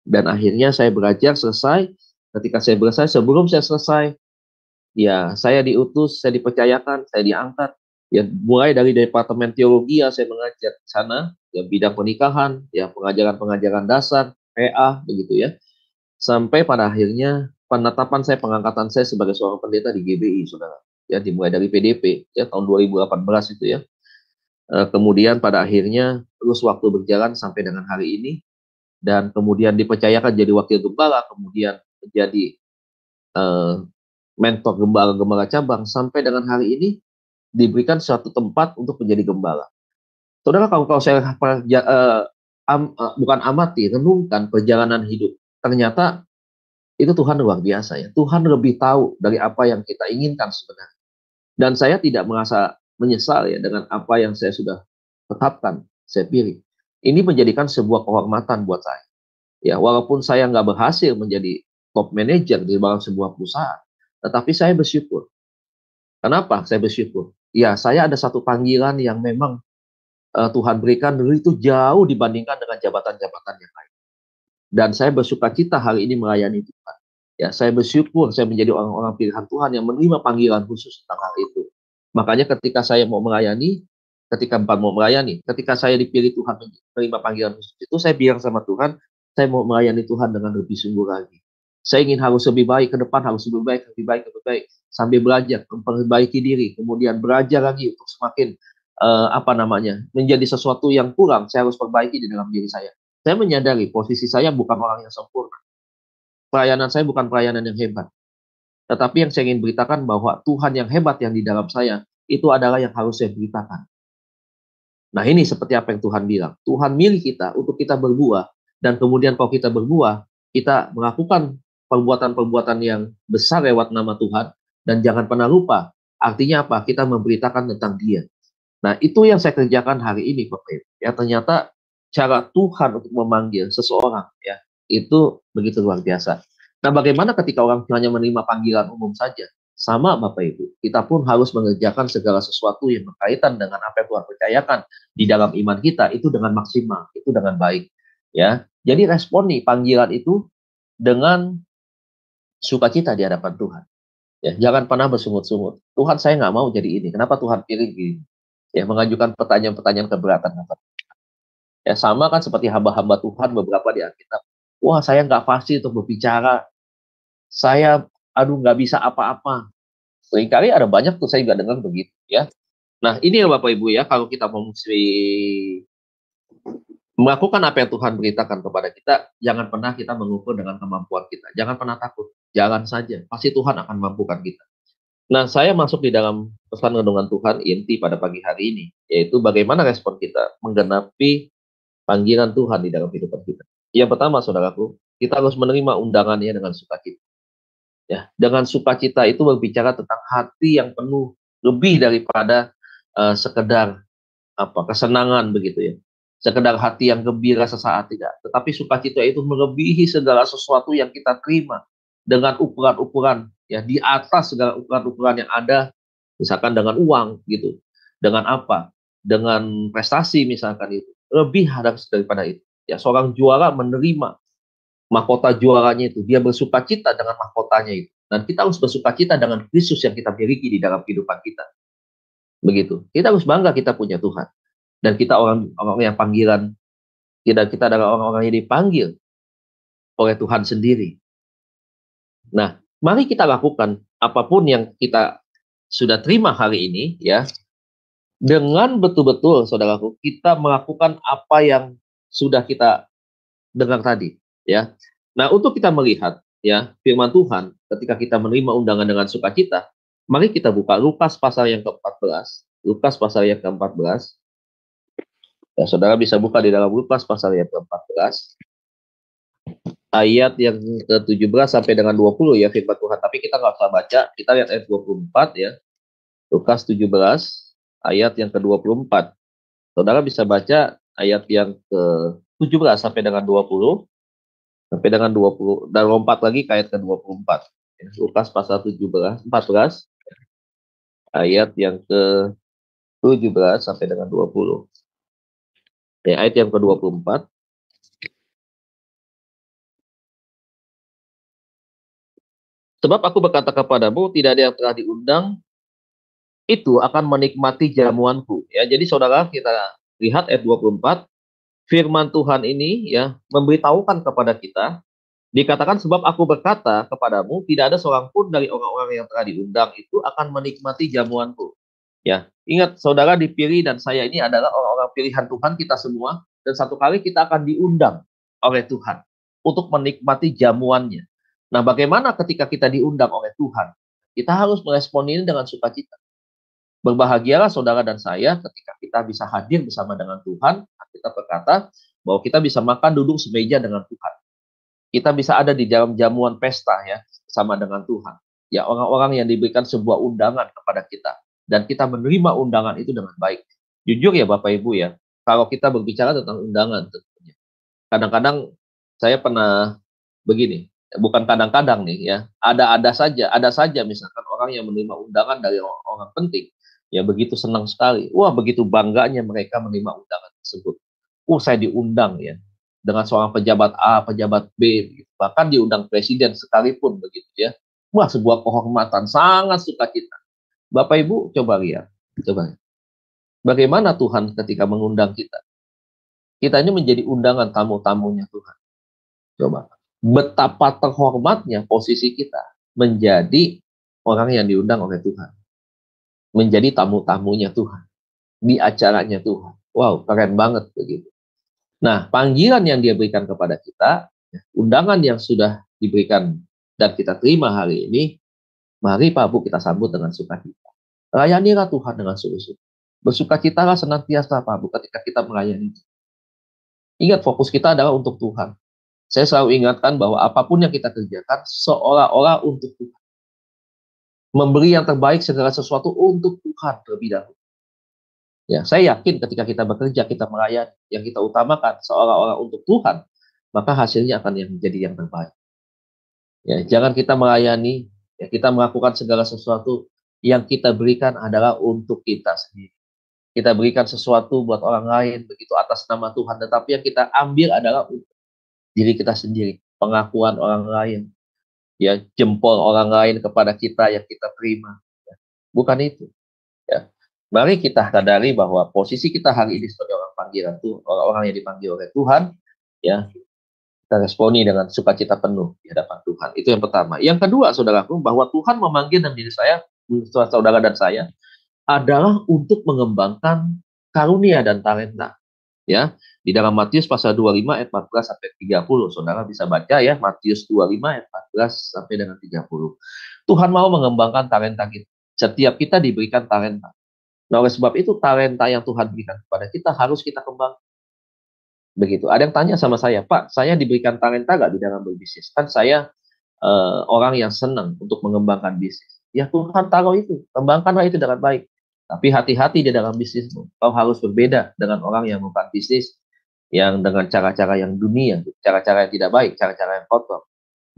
Dan akhirnya saya belajar selesai. Ketika saya selesai, sebelum saya selesai, ya saya diutus, saya dipercayakan, saya diangkat. Ya mulai dari departemen teologi ya saya mengajar di sana, ya bidang pernikahan, ya pengajaran-pengajaran dasar, PA begitu ya. Sampai pada akhirnya penetapan saya, pengangkatan saya sebagai seorang pendeta di GBI, saudara. Ya dimulai dari PDP ya tahun 2018 itu ya. Kemudian pada akhirnya terus waktu berjalan sampai dengan hari ini, dan kemudian dipercayakan jadi wakil gembala, kemudian menjadi mentor gembala-gembala cabang, sampai dengan hari ini diberikan suatu tempat untuk menjadi gembala. Saudara, kalau saya bukan amati, renungkan perjalanan hidup, ternyata itu Tuhan luar biasa ya. Tuhan lebih tahu dari apa yang kita inginkan sebenarnya. Dan saya tidak merasa menyesal ya dengan apa yang saya sudah tetapkan, saya pilih. Ini menjadikan sebuah kehormatan buat saya. Ya, walaupun saya nggak berhasil menjadi top manager di dalam sebuah perusahaan, tetapi saya bersyukur. Kenapa saya bersyukur? Ya, saya ada satu panggilan yang memang Tuhan berikan dulu itu jauh dibandingkan dengan jabatan-jabatan yang lain. Dan saya bersukacita hari ini melayani Tuhan. Ya, saya bersyukur saya menjadi orang-orang pilihan Tuhan yang menerima panggilan khusus tentang hal itu. Makanya ketika saya mau melayani, ketika saya dipilih Tuhan menerima panggilan khusus itu, saya bilang sama Tuhan, saya mau melayani Tuhan dengan lebih sungguh lagi. Saya ingin harus lebih baik ke depan, harus lebih baik, sambil belajar, memperbaiki diri, kemudian belajar lagi untuk semakin menjadi sesuatu yang kurang, saya harus perbaiki di dalam diri saya. Saya menyadari posisi saya bukan orang yang sempurna. Pelayanan saya bukan pelayanan yang hebat. Tetapi yang saya ingin beritakan bahwa Tuhan yang hebat yang di dalam saya, itu adalah yang harus saya beritakan. Nah ini seperti apa yang Tuhan bilang. Tuhan milih kita untuk kita berbuah. Dan kemudian kalau kita berbuah, kita melakukan perbuatan-perbuatan yang besar lewat nama Tuhan. Dan jangan pernah lupa, artinya apa? Kita memberitakan tentang Dia. Nah, itu yang saya kerjakan hari ini, Bapak Ibu. Ya, ternyata cara Tuhan untuk memanggil seseorang, ya, itu begitu luar biasa. Nah, bagaimana ketika orang hanya menerima panggilan umum saja? Sama, Bapak Ibu. Kita pun harus mengerjakan segala sesuatu yang berkaitan dengan apa yang Tuhan percayakan di dalam iman kita, itu dengan maksimal, itu dengan baik. Ya, jadi respon nih panggilan itu dengan sukacita di hadapan Tuhan. Ya, jangan pernah bersungut-sungut. Tuhan, saya nggak mau jadi ini. Kenapa Tuhan pilih gini? Ya, mengajukan pertanyaan-pertanyaan keberatan. Ya, sama kan seperti hamba-hamba Tuhan beberapa di Alkitab. Wah, saya nggak pasti untuk berbicara. Saya, nggak bisa apa-apa. Seringkali ada banyak tuh saya nggak dengar begitu, ya. Nah, ini ya Bapak Ibu ya, kalau kita mau melakukan apa yang Tuhan beritakan kepada kita, jangan pernah kita mengukur dengan kemampuan kita. Jangan pernah takut. Jalan saja. Pasti Tuhan akan mampukan kita. Nah, saya masuk di dalam pesan renungan Tuhan inti pada pagi hari ini, yaitu bagaimana respon kita menggenapi panggilan Tuhan di dalam kehidupan kita. Yang pertama, saudaraku, kita harus menerima undangannya dengan sukacita. Ya, dengan sukacita itu berbicara tentang hati yang penuh, lebih daripada sekedar kesenangan begitu ya. Sekedar hati yang gembira sesaat, tidak. Tetapi sukacita itu melebihi segala sesuatu yang kita terima dengan ukuran-ukuran ya di atas segala ukuran-ukuran yang ada, misalkan dengan uang gitu, dengan apa, dengan prestasi misalkan, itu lebih daripada itu ya. Seorang juara menerima mahkota juaranya itu. Dia bersuka cita dengan mahkotanya itu. Dan kita harus bersuka cita dengan Kristus yang kita miliki di dalam kehidupan kita. Begitu. Kita harus bangga kita punya Tuhan. Dan kita orang yang panggilan, kita adalah orang-orang yang dipanggil oleh Tuhan sendiri. Nah, mari kita lakukan apapun yang kita sudah terima hari ini, ya, dengan betul-betul, saudaraku, kita melakukan apa yang sudah kita dengar tadi, ya. Nah, untuk kita melihat, ya, firman Tuhan, ketika kita menerima undangan dengan sukacita, mari kita buka Lukas pasal yang ke-14. Lukas pasal yang ke-14. Ya, saudara bisa buka di dalam Lukas pasal yang ke-14. Ayat yang ke-17 sampai dengan 20 ya firman Tuhan. Tapi kita nggak usah baca, kita lihat ayat 24 ya. Lukas 17 ayat yang ke-24. Saudara bisa baca ayat yang ke-17 sampai dengan 20 sampai dengan 20 dan lompat lagi ke ayat ke-24. Lukas pasal 14 ayat yang ke-17 sampai dengan 20. Ya, ayat yang ke-24. Sebab aku berkata kepadamu, tidak ada yang telah diundang itu akan menikmati jamuanku. Ya, jadi saudara, kita lihat ayat 24, firman Tuhan ini ya memberitahukan kepada kita, dikatakan sebab aku berkata kepadamu, tidak ada seorang pun dari orang-orang yang telah diundang itu akan menikmati jamuanku. Ya, ingat saudara dipilih dan saya ini adalah orang-orang pilihan Tuhan kita semua, dan satu kali kita akan diundang oleh Tuhan untuk menikmati jamuannya. Nah, bagaimana ketika kita diundang oleh Tuhan? Kita harus merespon ini dengan sukacita. Berbahagialah saudara dan saya ketika kita bisa hadir bersama dengan Tuhan. Kita berkata bahwa kita bisa makan duduk semeja dengan Tuhan. Kita bisa ada di dalam jamuan pesta ya bersama dengan Tuhan. Ya, orang-orang yang diberikan sebuah undangan kepada kita. Dan kita menerima undangan itu dengan baik. Jujur ya Bapak Ibu ya, kalau kita berbicara tentang undangan tentunya. Kadang-kadang saya pernah begini, bukan kadang-kadang nih ya, ada saja misalkan orang yang menerima undangan dari orang penting, ya begitu senang sekali, wah begitu bangganya mereka menerima undangan tersebut. Saya diundang ya, dengan seorang pejabat A, pejabat B, gitu. Bahkan diundang presiden sekalipun begitu ya, wah sebuah kehormatan, sangat sukacita. Bapak Ibu coba lihat, bagaimana Tuhan ketika mengundang kita. Kita ini menjadi undangan tamu-tamunya Tuhan. Coba. Betapa terhormatnya posisi kita menjadi orang yang diundang oleh Tuhan. Menjadi tamu-tamunya Tuhan. Di acaranya Tuhan. Wow, keren banget begitu. Nah, panggilan yang dia berikan kepada kita, undangan yang sudah diberikan dan kita terima hari ini, mari Pak Bu kita sambut dengan sukacita. Layanilah Tuhan dengan sungguh-sungguh. Bersukacitalah senantiasa Pak Bu ketika kita melayani. Ingat, fokus kita adalah untuk Tuhan. Saya selalu ingatkan bahwa apapun yang kita kerjakan seolah-olah untuk Tuhan. Memberi yang terbaik segala sesuatu untuk Tuhan terlebih dahulu. Ya, saya yakin ketika kita bekerja, kita melayani, yang kita utamakan seolah-olah untuk Tuhan, maka hasilnya akan menjadi yang terbaik. Ya, jangan kita melayani, ya, kita melakukan segala sesuatu yang kita berikan adalah untuk kita sendiri. Kita berikan sesuatu buat orang lain begitu atas nama Tuhan, tetapi yang kita ambil adalah untuk diri kita sendiri, pengakuan orang lain, ya jempol orang lain kepada kita yang kita terima, ya. Bukan itu. Ya. Mari kita sadari bahwa posisi kita hari ini sebagai orang panggilan Tuhan, orang-orang yang dipanggil oleh Tuhan, ya kita responi dengan sukacita penuh di hadapan Tuhan. Itu yang pertama. Yang kedua, saudaraku, bahwa Tuhan memanggil dan diri saya, saudara dan saya, adalah untuk mengembangkan karunia dan talenta. Ya, di dalam Matius pasal 25 ayat 14 sampai 30. Saudara bisa baca ya, Matius 25 ayat 14 sampai dengan 30. Tuhan mau mengembangkan talenta kita. Setiap kita diberikan talenta. Nah, oleh sebab itu talenta yang Tuhan berikan kepada kita harus kita kembangkan. Begitu. Ada yang tanya sama saya, Pak, saya diberikan talenta nggak di dalam berbisnis? Kan saya orang yang senang untuk mengembangkan bisnis. Ya Tuhan taruh itu, kembangkanlah itu dengan baik. Tapi hati-hati di dalam bisnismu. Kau harus berbeda dengan orang yang melakukan bisnis yang dengan cara-cara yang dunia, cara-cara yang tidak baik, cara-cara yang kotor.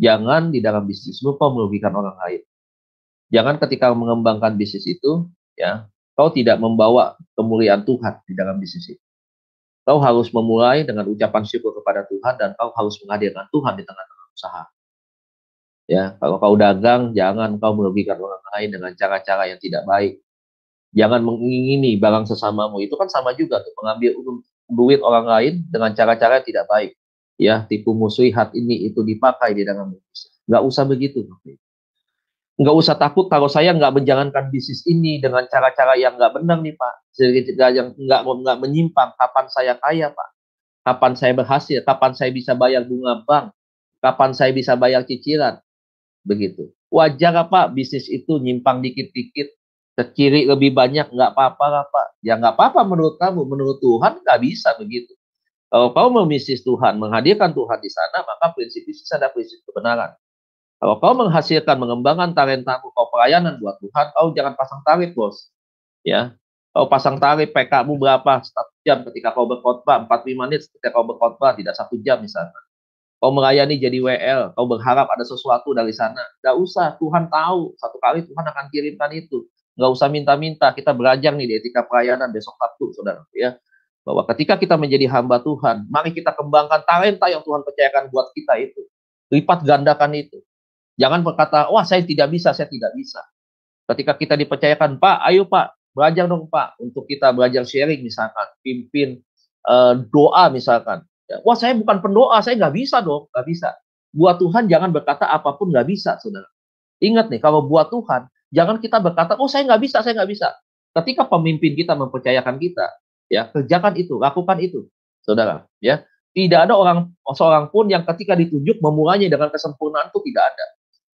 Jangan di dalam bisnismu kau merugikan orang lain. Jangan ketika mengembangkan bisnis itu, ya, kau tidak membawa kemuliaan Tuhan di dalam bisnis itu. Kau harus memulai dengan ucapan syukur kepada Tuhan dan kau harus menghadirkan Tuhan di tengah-tengah usaha. Ya, kalau kau dagang, jangan kau merugikan orang lain dengan cara-cara yang tidak baik. Jangan mengingini barang sesamamu. Itu kan sama juga tuh, mengambil duit orang lain dengan cara-cara yang tidak baik. Ya, tipu muslihat ini itu dipakai di dalam bisnis. Nggak usah begitu. Nggak usah takut kalau saya nggak menjalankan bisnis ini dengan cara-cara yang nggak benar nih Pak. Yang nggak menyimpang. Kapan saya kaya Pak? Kapan saya berhasil? Kapan saya bisa bayar bunga bank? Kapan saya bisa bayar cicilan? Begitu. Wajar Pak bisnis itu nyimpang dikit-dikit. Ke kiri lebih banyak, nggak apa-apa lah Pak. Ya nggak apa-apa menurut kamu. Menurut Tuhan nggak bisa begitu. Kalau kau mau bisnis Tuhan, menghadirkan Tuhan di sana, maka prinsip bisnis ada prinsip kebenaran. Kalau kau menghasilkan, mengembangkan talentamu, kau pelayanan buat Tuhan, kau jangan pasang tarif, bos. Ya, kau pasang tarif PK-mu berapa? 1 jam ketika kau berkhotbah, 45 menit ketika kau berkhotbah, tidak 1 jam misalnya. Kau melayani jadi WL, kau berharap ada sesuatu dari sana. Nggak usah, Tuhan tahu. Satu kali Tuhan akan kirimkan itu. Nggak usah minta-minta. Kita belajar nih di etika pelayanan besok Sabtu, saudara. Ya, bahwa ketika kita menjadi hamba Tuhan, mari kita kembangkan talenta yang Tuhan percayakan buat kita itu. Lipat gandakan itu. Jangan berkata, wah saya tidak bisa, saya tidak bisa. Ketika kita dipercayakan, Pak, ayo Pak, belajar dong Pak. Untuk kita belajar sharing misalkan, pimpin doa misalkan. Ya, wah saya bukan pendoa, saya nggak bisa dong, nggak bisa. Buat Tuhan jangan berkata apapun nggak bisa, saudara. Ingat nih, kalau buat Tuhan, jangan kita berkata, oh saya nggak bisa, saya nggak bisa. Ketika pemimpin kita mempercayakan kita, ya kerjakan itu, lakukan itu, saudara. Ya, tidak ada seorang pun yang ketika ditunjuk memulainya dengan kesempurnaan itu tidak ada.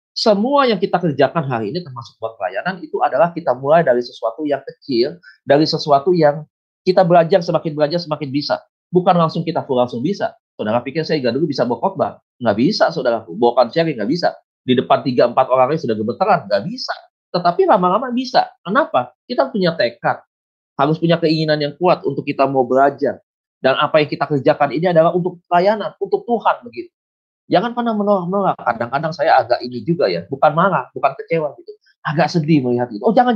Semua yang kita kerjakan hari ini termasuk buat pelayanan itu adalah kita mulai dari sesuatu yang kecil, dari sesuatu yang kita belajar semakin bisa. Bukan langsung kita full langsung bisa. Saudara pikir saya dulu bisa bawa khotbah? Nggak bisa, saudara. Bawakan sharing nggak bisa. Di depan 3-4 orang sudah gemeteran, nggak bisa. Tetapi lama-lama bisa. Kenapa? Kita punya tekad, harus punya keinginan yang kuat untuk kita mau belajar. Dan apa yang kita kerjakan ini adalah untuk pelayanan, untuk Tuhan begitu. Jangan pernah menolak. Kadang-kadang saya agak ini juga ya, bukan marah, bukan kecewa gitu. Agak sedih melihat itu. Oh jangan.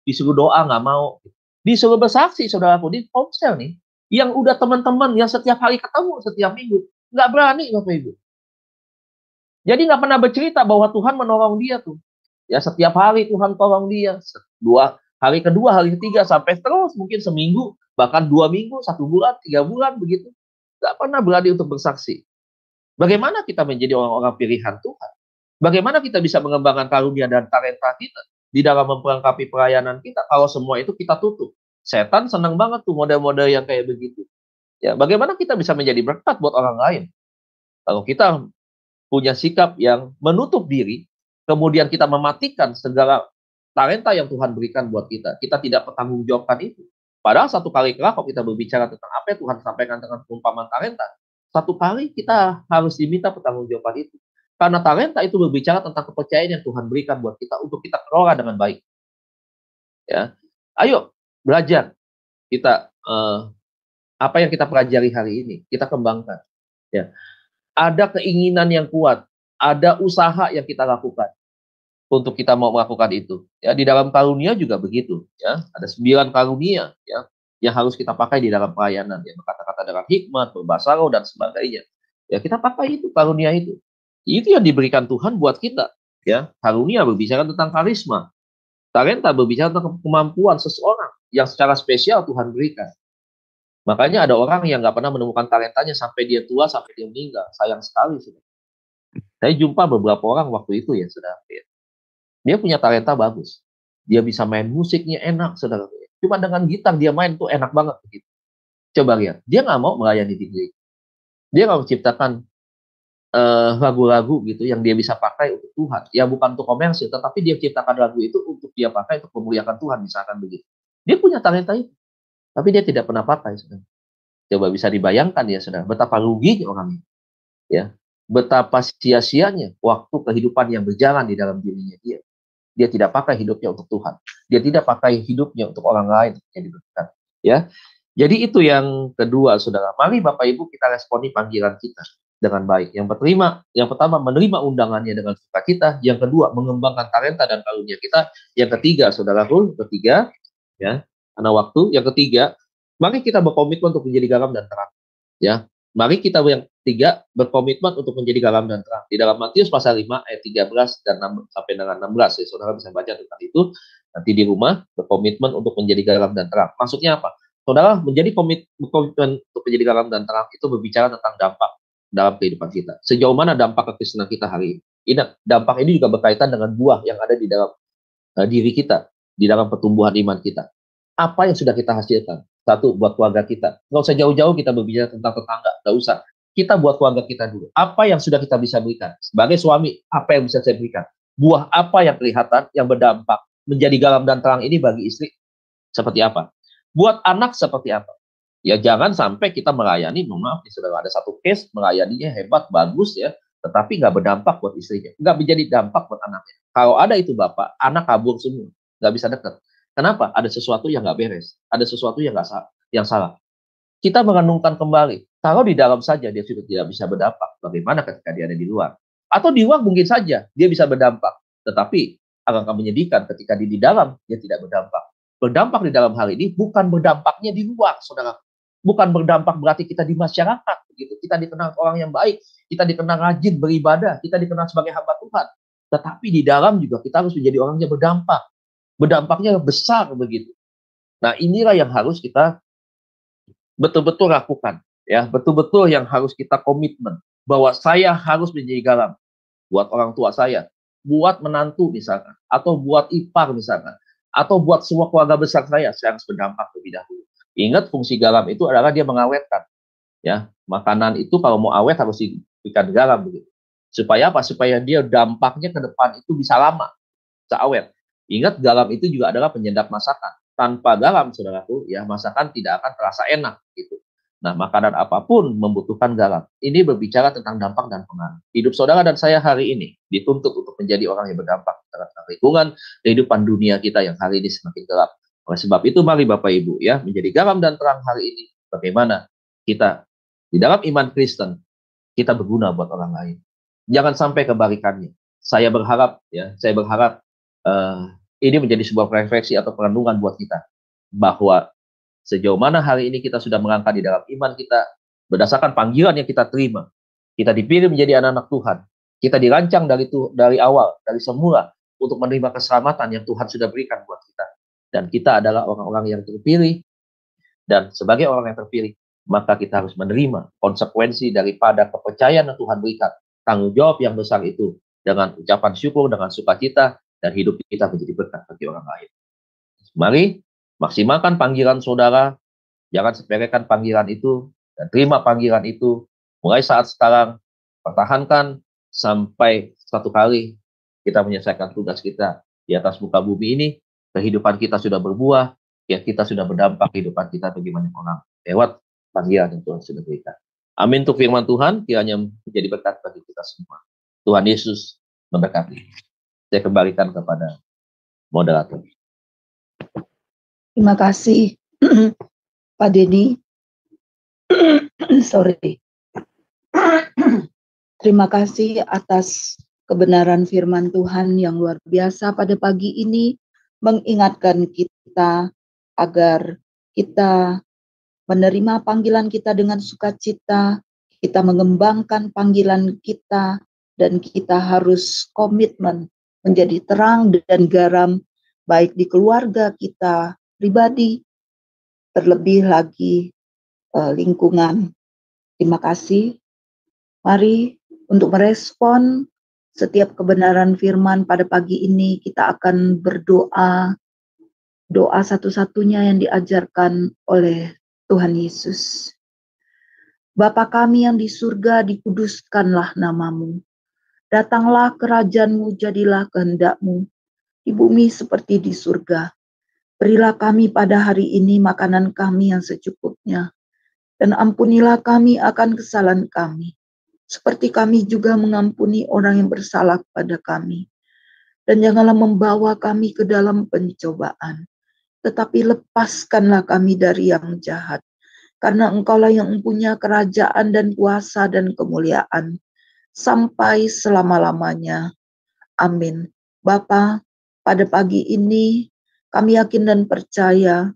Disuruh doa nggak mau. Disuruh bersaksi, saudaraku, di Komsel nih. Yang udah teman-teman yang setiap hari ketemu, setiap minggu. Nggak berani, Bapak Ibu. Jadi nggak pernah bercerita bahwa Tuhan menolong dia tuh. Ya setiap hari Tuhan tolong dia. Hari kedua, hari ketiga, sampai terus mungkin seminggu, bahkan 2 minggu, 1 bulan, 3 bulan begitu. Nggak pernah berani untuk bersaksi. Bagaimana kita menjadi orang-orang pilihan Tuhan? Bagaimana kita bisa mengembangkan karunia dan talenta kita di dalam memperlengkapi pelayanan kita kalau semua itu kita tutup? Setan senang banget tuh model-model yang kayak begitu. Ya, bagaimana kita bisa menjadi berkat buat orang lain? Kalau kita punya sikap yang menutup diri, kemudian kita mematikan segala talenta yang Tuhan berikan buat kita. Kita tidak bertanggungjawabkan itu. Padahal satu kali kelak kalau kita berbicara tentang apa yang Tuhan sampaikan dengan perumpamaan talenta, satu kali kita harus diminta pertanggungjawaban itu. Karena talenta itu berbicara tentang kepercayaan yang Tuhan berikan buat kita untuk kita kelola dengan baik. Ya, ayo belajar kita apa yang kita pelajari hari ini kita kembangkan. Ya, ada keinginan yang kuat, ada usaha yang kita lakukan untuk kita mau melakukan itu. Ya, di dalam karunia juga begitu. Ya, ada 9 karunia. Ya, yang harus kita pakai di dalam pelayanan, ya berkata-kata dengan hikmat, berbahasa roh dan sebagainya. Ya kita pakai itu karunia itu. Itu yang diberikan Tuhan buat kita. Ya karunia berbicara tentang karisma, talenta berbicara tentang kemampuan seseorang yang secara spesial Tuhan berikan. Makanya ada orang yang nggak pernah menemukan talentanya sampai dia tua, sampai dia meninggal. Sayang sekali sudah. Saya jumpa beberapa orang waktu itu ya sudah. Dia punya talenta bagus. Dia bisa main musiknya enak, saudara. Cuma dengan gitar dia main tuh enak banget begitu. Coba lihat, dia nggak mau melayani di gereja. Dia nggak menciptakan lagu-lagu gitu yang dia bisa pakai untuk Tuhan. Ya bukan untuk komersil, tetapi dia ciptakan lagu itu untuk dia pakai untuk memuliakan Tuhan, misalkan begitu. Dia punya talenta itu, tapi dia tidak pernah pakai. Saudara. Coba bisa dibayangkan ya, saudara, betapa ruginya orang ini. Ya, betapa sia-sianya waktu kehidupan yang berjalan di dalam dirinya dia. Dia tidak pakai hidupnya untuk Tuhan. Dia tidak pakai hidupnya untuk orang lain yang diberkati. Ya, jadi itu yang kedua, saudara. Mari Bapak Ibu kita responi panggilan kita dengan baik. Yang pertama menerima undangannya dengan sukacita. Yang kedua mengembangkan talenta dan karunia kita. Yang ketiga, saudaraku, ya, karena waktu. Yang ketiga Mari kita berkomitmen untuk menjadi garam dan terang. Ya, mari kita yang ketiga berkomitmen untuk menjadi garam dan terang. Di dalam Matius pasal 5 ayat 13 dan 6, sampai dengan 16, ya, saudara bisa baca tentang itu nanti di rumah. Berkomitmen untuk menjadi garam dan terang. Maksudnya apa? Saudara menjadi komitmen untuk menjadi garam dan terang itu berbicara tentang dampak dalam kehidupan kita. Sejauh mana dampak kekristenan kita hari ini? Ingat, dampak ini juga berkaitan dengan buah yang ada di dalam diri kita, di dalam pertumbuhan iman kita. Apa yang sudah kita hasilkan? Satu, buat keluarga kita. Nggak usah jauh-jauh kita berbicara tentang tetangga. Nggak usah. Kita buat keluarga kita dulu. Apa yang sudah kita bisa berikan? Sebagai suami, apa yang bisa saya berikan? Buah apa yang kelihatan, yang berdampak? Menjadi garam dan terang ini bagi istri, seperti apa? Buat anak seperti apa? Ya jangan sampai kita melayani, maaf, sudah ada satu case, melayaninya hebat, bagus ya, tetapi nggak berdampak buat istrinya. Nggak menjadi dampak buat anaknya. Kalau ada itu bapak, anak kabur semua. Nggak bisa dekat. Kenapa? Ada sesuatu yang nggak beres, ada sesuatu yang nggak yang salah. Kita merenungkan kembali. Kalau di dalam saja dia sudah tidak bisa berdampak, bagaimana ketika dia ada di luar? Atau di luar mungkin saja dia bisa berdampak, tetapi agak menyedihkan ketika di dalam dia tidak berdampak. Berdampak di dalam hal ini bukan berdampaknya di luar, saudara. Bukan berdampak berarti kita di masyarakat, begitu. Kita dikenal orang yang baik, kita dikenal rajin beribadah, kita dikenal sebagai hamba Tuhan. Tetapi di dalam juga kita harus menjadi orang yang berdampak. Berdampaknya besar begitu. Nah, inilah yang harus kita betul-betul lakukan, ya, betul-betul yang harus kita komitmen bahwa saya harus menjadi garam buat orang tua saya, buat menantu misalkan, atau buat ipar misalkan, atau buat semua keluarga besar saya harus berdampak lebih dahulu. Ingat, fungsi garam itu adalah dia mengawetkan, ya, makanan itu kalau mau awet harus diberikan garam begitu. Supaya apa? Supaya dia dampaknya ke depan itu bisa lama, bisa awet. Ingat, garam itu juga adalah penyedap masakan. Tanpa garam, saudaraku, ya masakan tidak akan terasa enak gitu. Nah, makanan apapun membutuhkan garam. Ini berbicara tentang dampak dan pengaruh. Hidup saudara dan saya hari ini dituntut untuk menjadi orang yang berdampak terhadap lingkungan, kehidupan dunia kita yang hari ini semakin gelap. Oleh sebab itu, mari Bapak Ibu ya menjadi garam dan terang hari ini. Bagaimana kita di dalam iman Kristen kita berguna buat orang lain. Jangan sampai kebalikannya. Saya berharap ini menjadi sebuah refleksi atau perenungan buat kita bahwa sejauh mana hari ini kita sudah melangkah di dalam iman kita berdasarkan panggilan yang kita terima. Kita dipilih menjadi anak-anak Tuhan. Kita dirancang dari awal, dari semula untuk menerima keselamatan yang Tuhan sudah berikan buat kita. Dan kita adalah orang-orang yang terpilih. Dan sebagai orang yang terpilih, maka kita harus menerima konsekuensi daripada kepercayaan yang Tuhan berikan. Tanggung jawab yang besar itu dengan ucapan syukur, dengan sukacita, dan hidup kita menjadi berkat bagi orang lain. Mari maksimalkan panggilan saudara, jangan sepelekan panggilan itu, dan terima panggilan itu mulai saat sekarang. Pertahankan sampai satu kali kita menyelesaikan tugas kita di atas muka bumi ini, kehidupan kita sudah berbuah, ya kita sudah berdampak kehidupan kita bagi banyak orang lewat panggilan yang Tuhan sudah berikan. Amin untuk firman Tuhan, kiranya menjadi berkat bagi kita semua. Tuhan Yesus memberkati. Saya kembalikan kepada moderator. Terima kasih, Pak Dedi. Sorry. Terima kasih atas kebenaran firman Tuhan yang luar biasa pada pagi ini, mengingatkan kita agar kita menerima panggilan kita dengan sukacita, kita mengembangkan panggilan kita, dan kita harus komitmen menjadi terang dan garam, baik di keluarga kita pribadi, terlebih lagi lingkungan. Terima kasih. Mari untuk merespon setiap kebenaran firman pada pagi ini, kita akan berdoa, doa satu-satunya yang diajarkan oleh Tuhan Yesus. Bapa kami yang di surga, dikuduskanlah namamu. Datanglah kerajaan-Mu, jadilah kehendak-Mu di bumi seperti di surga. Berilah kami pada hari ini makanan kami yang secukupnya, dan ampunilah kami akan kesalahan kami, seperti kami juga mengampuni orang yang bersalah kepada kami. Dan janganlah membawa kami ke dalam pencobaan, tetapi lepaskanlah kami dari yang jahat. Karena Engkaulah yang mempunyai kerajaan dan kuasa dan kemuliaan sampai selama-lamanya. Amin. Bapa, pada pagi ini kami yakin dan percaya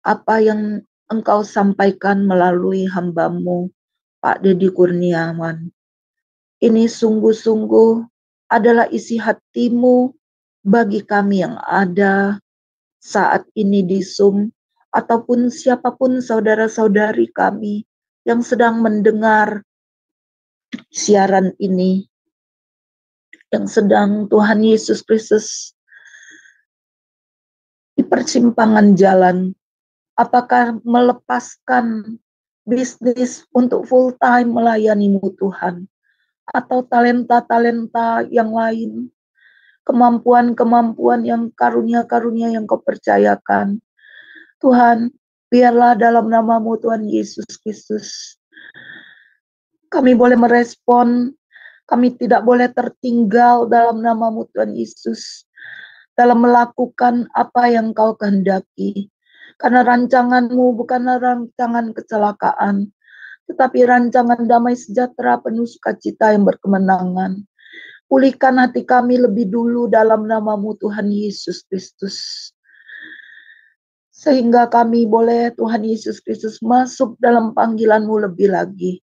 apa yang Engkau sampaikan melalui hamba-Mu, Pak Deddy Kurniawan. Ini sungguh-sungguh adalah isi hati-Mu bagi kami yang ada saat ini di Zoom, ataupun siapapun saudara-saudari kami yang sedang mendengar siaran ini, yang sedang Tuhan Yesus Kristus di persimpangan jalan, apakah melepaskan bisnis untuk full time melayani-Mu Tuhan, atau talenta-talenta yang lain, kemampuan-kemampuan yang karunia-karunia yang Kau percayakan. Tuhan, biarlah dalam nama-Mu Tuhan Yesus Kristus, kami boleh merespon, kami tidak boleh tertinggal dalam nama-Mu Tuhan Yesus, dalam melakukan apa yang Kau kehendaki. Karena rancangan-Mu bukanlah rancangan kecelakaan, tetapi rancangan damai sejahtera penuh sukacita yang berkemenangan. Pulihkan hati kami lebih dulu dalam nama-Mu Tuhan Yesus Kristus, sehingga kami boleh Tuhan Yesus Kristus masuk dalam panggilan-Mu lebih lagi.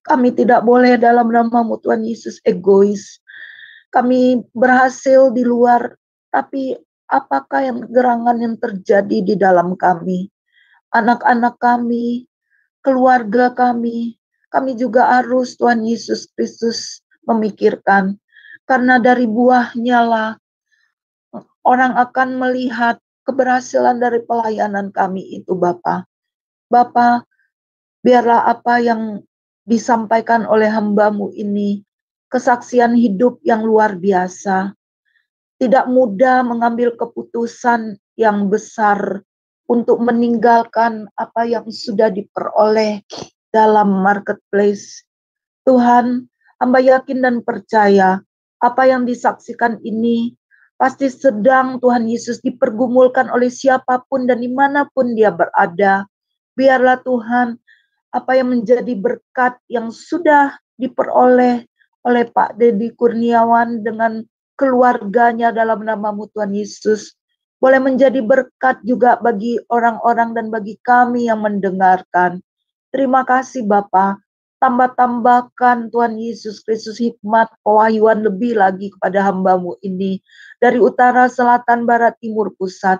Kami tidak boleh dalam nama-Mu Tuhan Yesus egois. Kami berhasil di luar, tapi apakah yang gerangan yang terjadi di dalam kami? Anak-anak kami, keluarga kami juga harus Tuhan Yesus Kristus memikirkan. Karena dari buahnya lah orang akan melihat keberhasilan dari pelayanan kami itu, Bapa. Bapa, biarlah apa yang disampaikan oleh hamba-Mu ini kesaksian hidup yang luar biasa. Tidak mudah mengambil keputusan yang besar untuk meninggalkan apa yang sudah diperoleh dalam marketplace. Tuhan, hamba yakin dan percaya apa yang disaksikan ini pasti sedang Tuhan Yesus dipergumulkan oleh siapapun dan dimanapun dia berada. Biarlah Tuhan, apa yang menjadi berkat yang sudah diperoleh oleh Pak Deddy Kurniawan dengan keluarganya dalam nama-Mu Tuhan Yesus, boleh menjadi berkat juga bagi orang-orang dan bagi kami yang mendengarkan. Terima kasih Bapa. Tambah-tambahkan Tuhan Yesus Kristus hikmat, pewahyuan lebih lagi kepada hamba-Mu ini. Dari utara, selatan, barat, timur, pusat.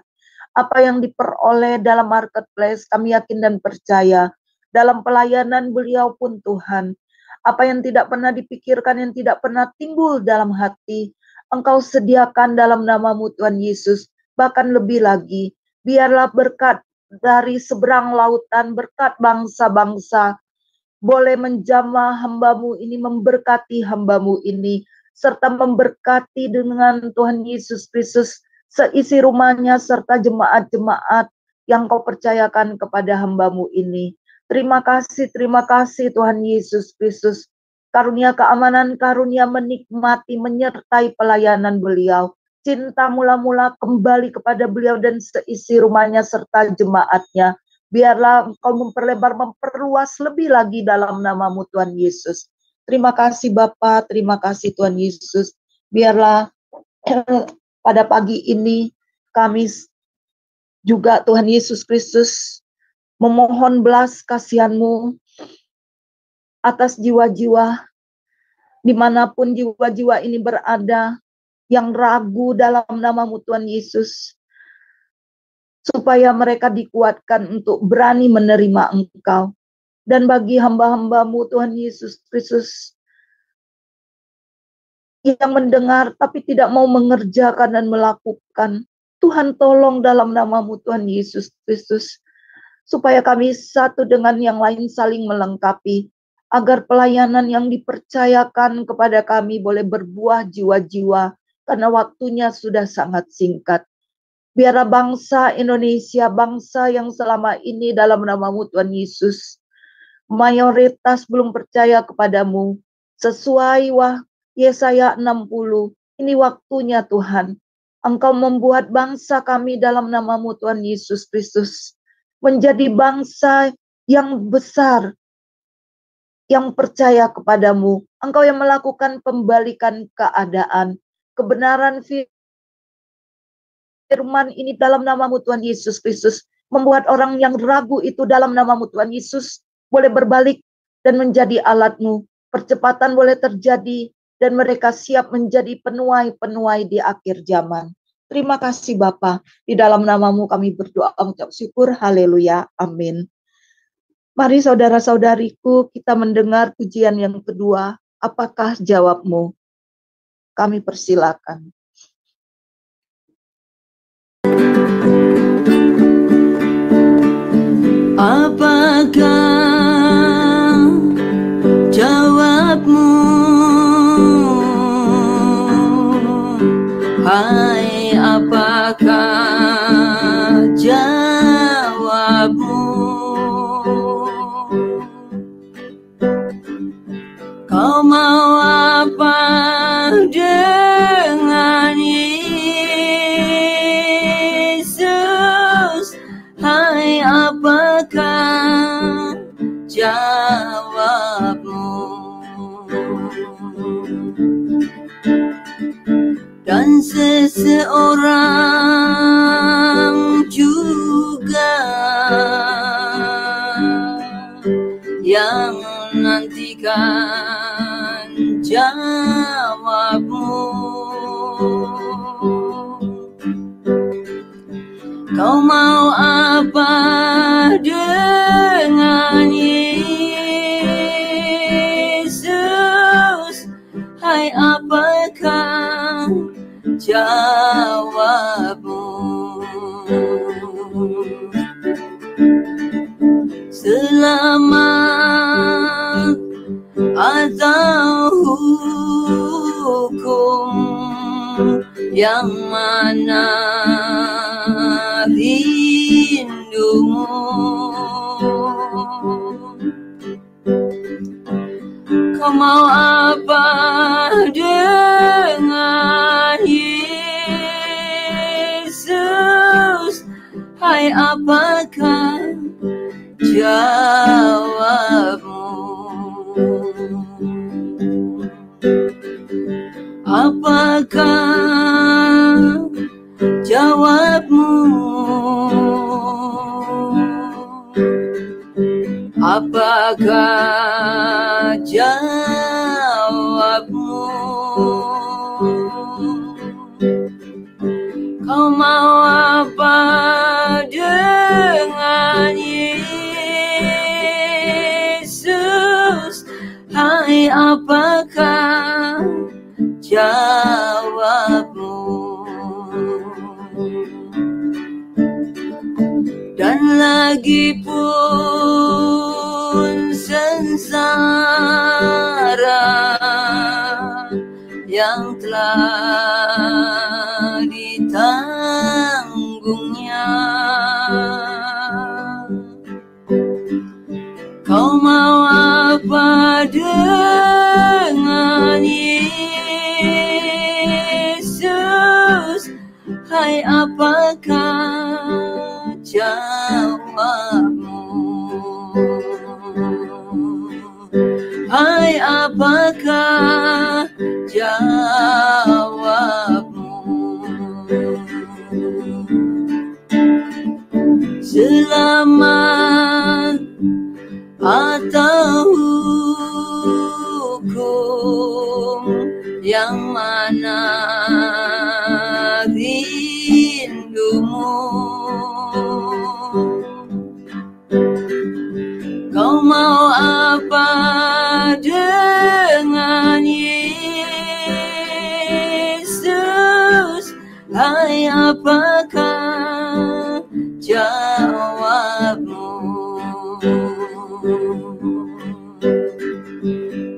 Apa yang diperoleh dalam marketplace, kami yakin dan percaya. Dalam pelayanan beliau pun Tuhan. Apa yang tidak pernah dipikirkan, yang tidak pernah timbul dalam hati, Engkau sediakan dalam nama-Mu Tuhan Yesus. Bahkan lebih lagi, biarlah berkat dari seberang lautan, berkat bangsa-bangsa, boleh menjamah hamba-Mu ini, memberkati hamba-Mu ini, serta memberkati dengan Tuhan Yesus Kristus seisi rumahnya, serta jemaat-jemaat yang Kau percayakan kepada hamba-Mu ini. Terima kasih Tuhan Yesus Kristus. Karunia keamanan, karunia menikmati, menyertai pelayanan beliau. Cinta mula-mula kembali kepada beliau dan seisi rumahnya serta jemaatnya. Biarlah Engkau memperlebar, memperluas lebih lagi dalam nama-Mu Tuhan Yesus. Terima kasih Bapa, terima kasih Tuhan Yesus. Biarlah pada pagi ini kami juga Tuhan Yesus Kristus memohon belas kasihan-Mu atas jiwa-jiwa, dimanapun jiwa-jiwa ini berada, yang ragu dalam nama-Mu Tuhan Yesus, supaya mereka dikuatkan untuk berani menerima Engkau. Dan bagi hamba-hamba-Mu Tuhan Yesus Kristus yang mendengar tapi tidak mau mengerjakan dan melakukan, Tuhan tolong dalam nama-Mu Tuhan Yesus Kristus, supaya kami satu dengan yang lain saling melengkapi, agar pelayanan yang dipercayakan kepada kami boleh berbuah jiwa-jiwa, karena waktunya sudah sangat singkat. Biarlah bangsa Indonesia, bangsa yang selama ini dalam nama-Mu Tuhan Yesus, mayoritas belum percaya kepadamu. Sesuai Yesaya 60, ini waktunya Tuhan. Engkau membuat bangsa kami dalam nama-Mu Tuhan Yesus Kristus menjadi bangsa yang besar, yang percaya kepadamu. Engkau yang melakukan pembalikan keadaan. Kebenaran firman ini dalam nama-Mu Tuhan Yesus Kristus membuat orang yang ragu itu dalam nama-Mu Tuhan Yesus boleh berbalik dan menjadi alat-Mu. Percepatan boleh terjadi dan mereka siap menjadi penuai-penuai di akhir zaman. Terima kasih Bapa, di dalam nama-Mu kami berdoa mengucap syukur, haleluya, amin. Mari saudara-saudariku, kita mendengar pujian yang kedua, apakah jawabmu? Kami persilakan. Apakah jawabmu? Hai, apakah jawabmu? Kau mau apa dengan Yesus? Hai, apakah jawabmu? Dan seseorang juga yang nantikan jawabmu. Kau mau apa dengan Yesus? Hai, apakah jawabmu? Selamat atau hukum, yang mana rindumu? Kau mau apa dengan Yesus? Hai, apakah jawabmu? Apakah jawabmu? Apakah jawabmu? Kau mau apa dengan Yesus? Hai, apakah jawabmu? Dan lagi pun sengsara yang telah ditanggungnya, kau mau apa dengan Yesus? Hai, apakah jawabmu? Hai, apakah jawabmu? Selamat atau hukum, yang mana rindumu? Kau mau apa dengan Yesus? Hai, apakah jawabmu?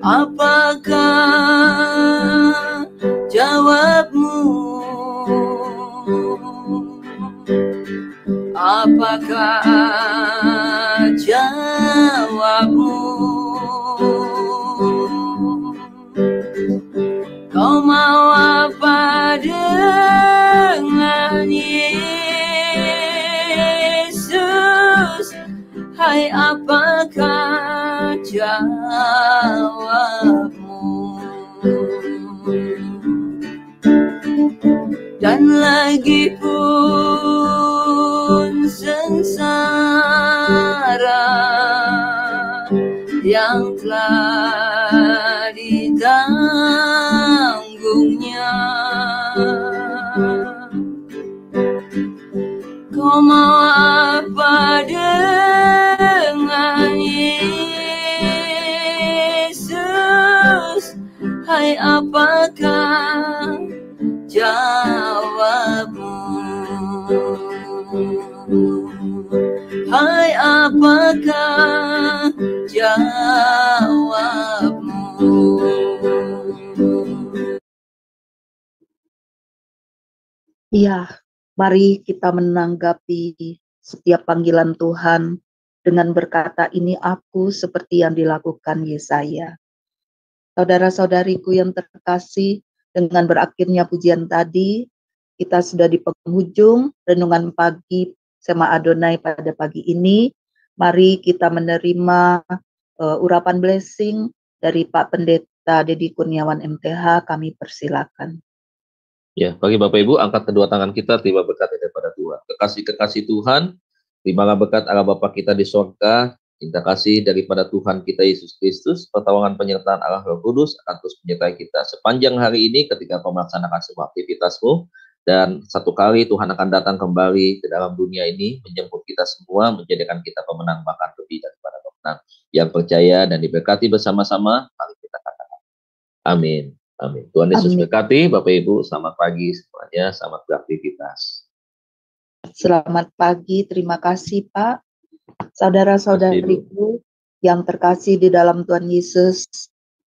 Apakah jawabmu? Apakah jawabmu? Kau mau apa dengan Yesus? Hai, apakah jawabmu? Dan lagi pun sengsara telah ditanggungnya. Kau mau apa dengan Yesus? Hai, apakah jawabmu? Hai, apakah jawabmu? Iya, mari kita menanggapi setiap panggilan Tuhan dengan berkata, ini aku, seperti yang dilakukan Yesaya. Saudara-saudariku yang terkasih, dengan berakhirnya pujian tadi, kita sudah di penghujung renungan pagi Sema Adonai pada pagi ini. Mari kita menerima urapan blessing dari Pak Pendeta Dedi Kurniawan MTH. Kami persilakan. Ya, bagi Bapak Ibu, angkat kedua tangan kita, terima berkat daripada Tuhan. Kekasih-kekasih Tuhan, terimalah berkat Allah Bapa kita di surga, cinta kasih daripada Tuhan kita Yesus Kristus, pertolongan penyertaan Allah Roh Kudus akan terus menyertai kita sepanjang hari ini ketika kau melaksanakan semua aktivitasmu, dan satu kali Tuhan akan datang kembali ke dalam dunia ini, menjemput kita semua, menjadikan kita pemenang bahkan lebih daripada pemenang. Yang percaya dan diberkati bersama-sama, mari kita katakan amin. Amin. Tuhan Yesus berkati, Bapak Ibu, selamat pagi semuanya, selamat beraktivitas. Selamat pagi, terima kasih Pak. Saudara-saudariku yang terkasih di dalam Tuhan Yesus,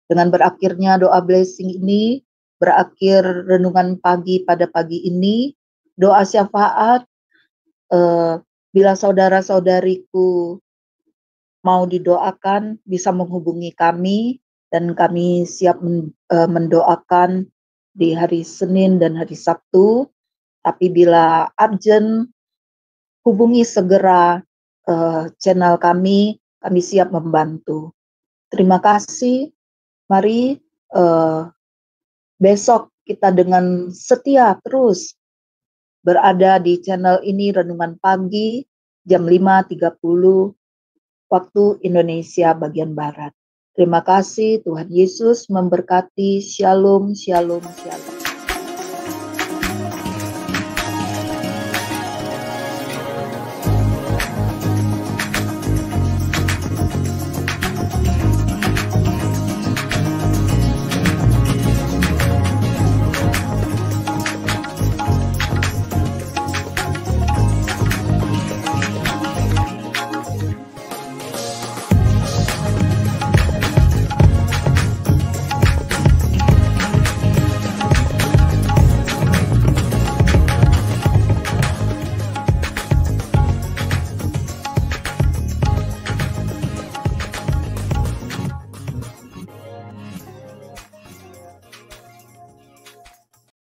dengan berakhirnya doa blessing ini, berakhir renungan pagi pada pagi ini, doa syafaat, bila saudara-saudariku mau didoakan, bisa menghubungi kami, dan kami siap mendoakan di hari Senin dan hari Sabtu. Tapi bila urgent, hubungi segera channel kami siap membantu. Terima kasih. Mari besok kita dengan setia terus berada di channel ini, Renungan Pagi, jam 5.30 waktu Indonesia bagian Barat. Terima kasih, Tuhan Yesus memberkati. Shalom, shalom, shalom.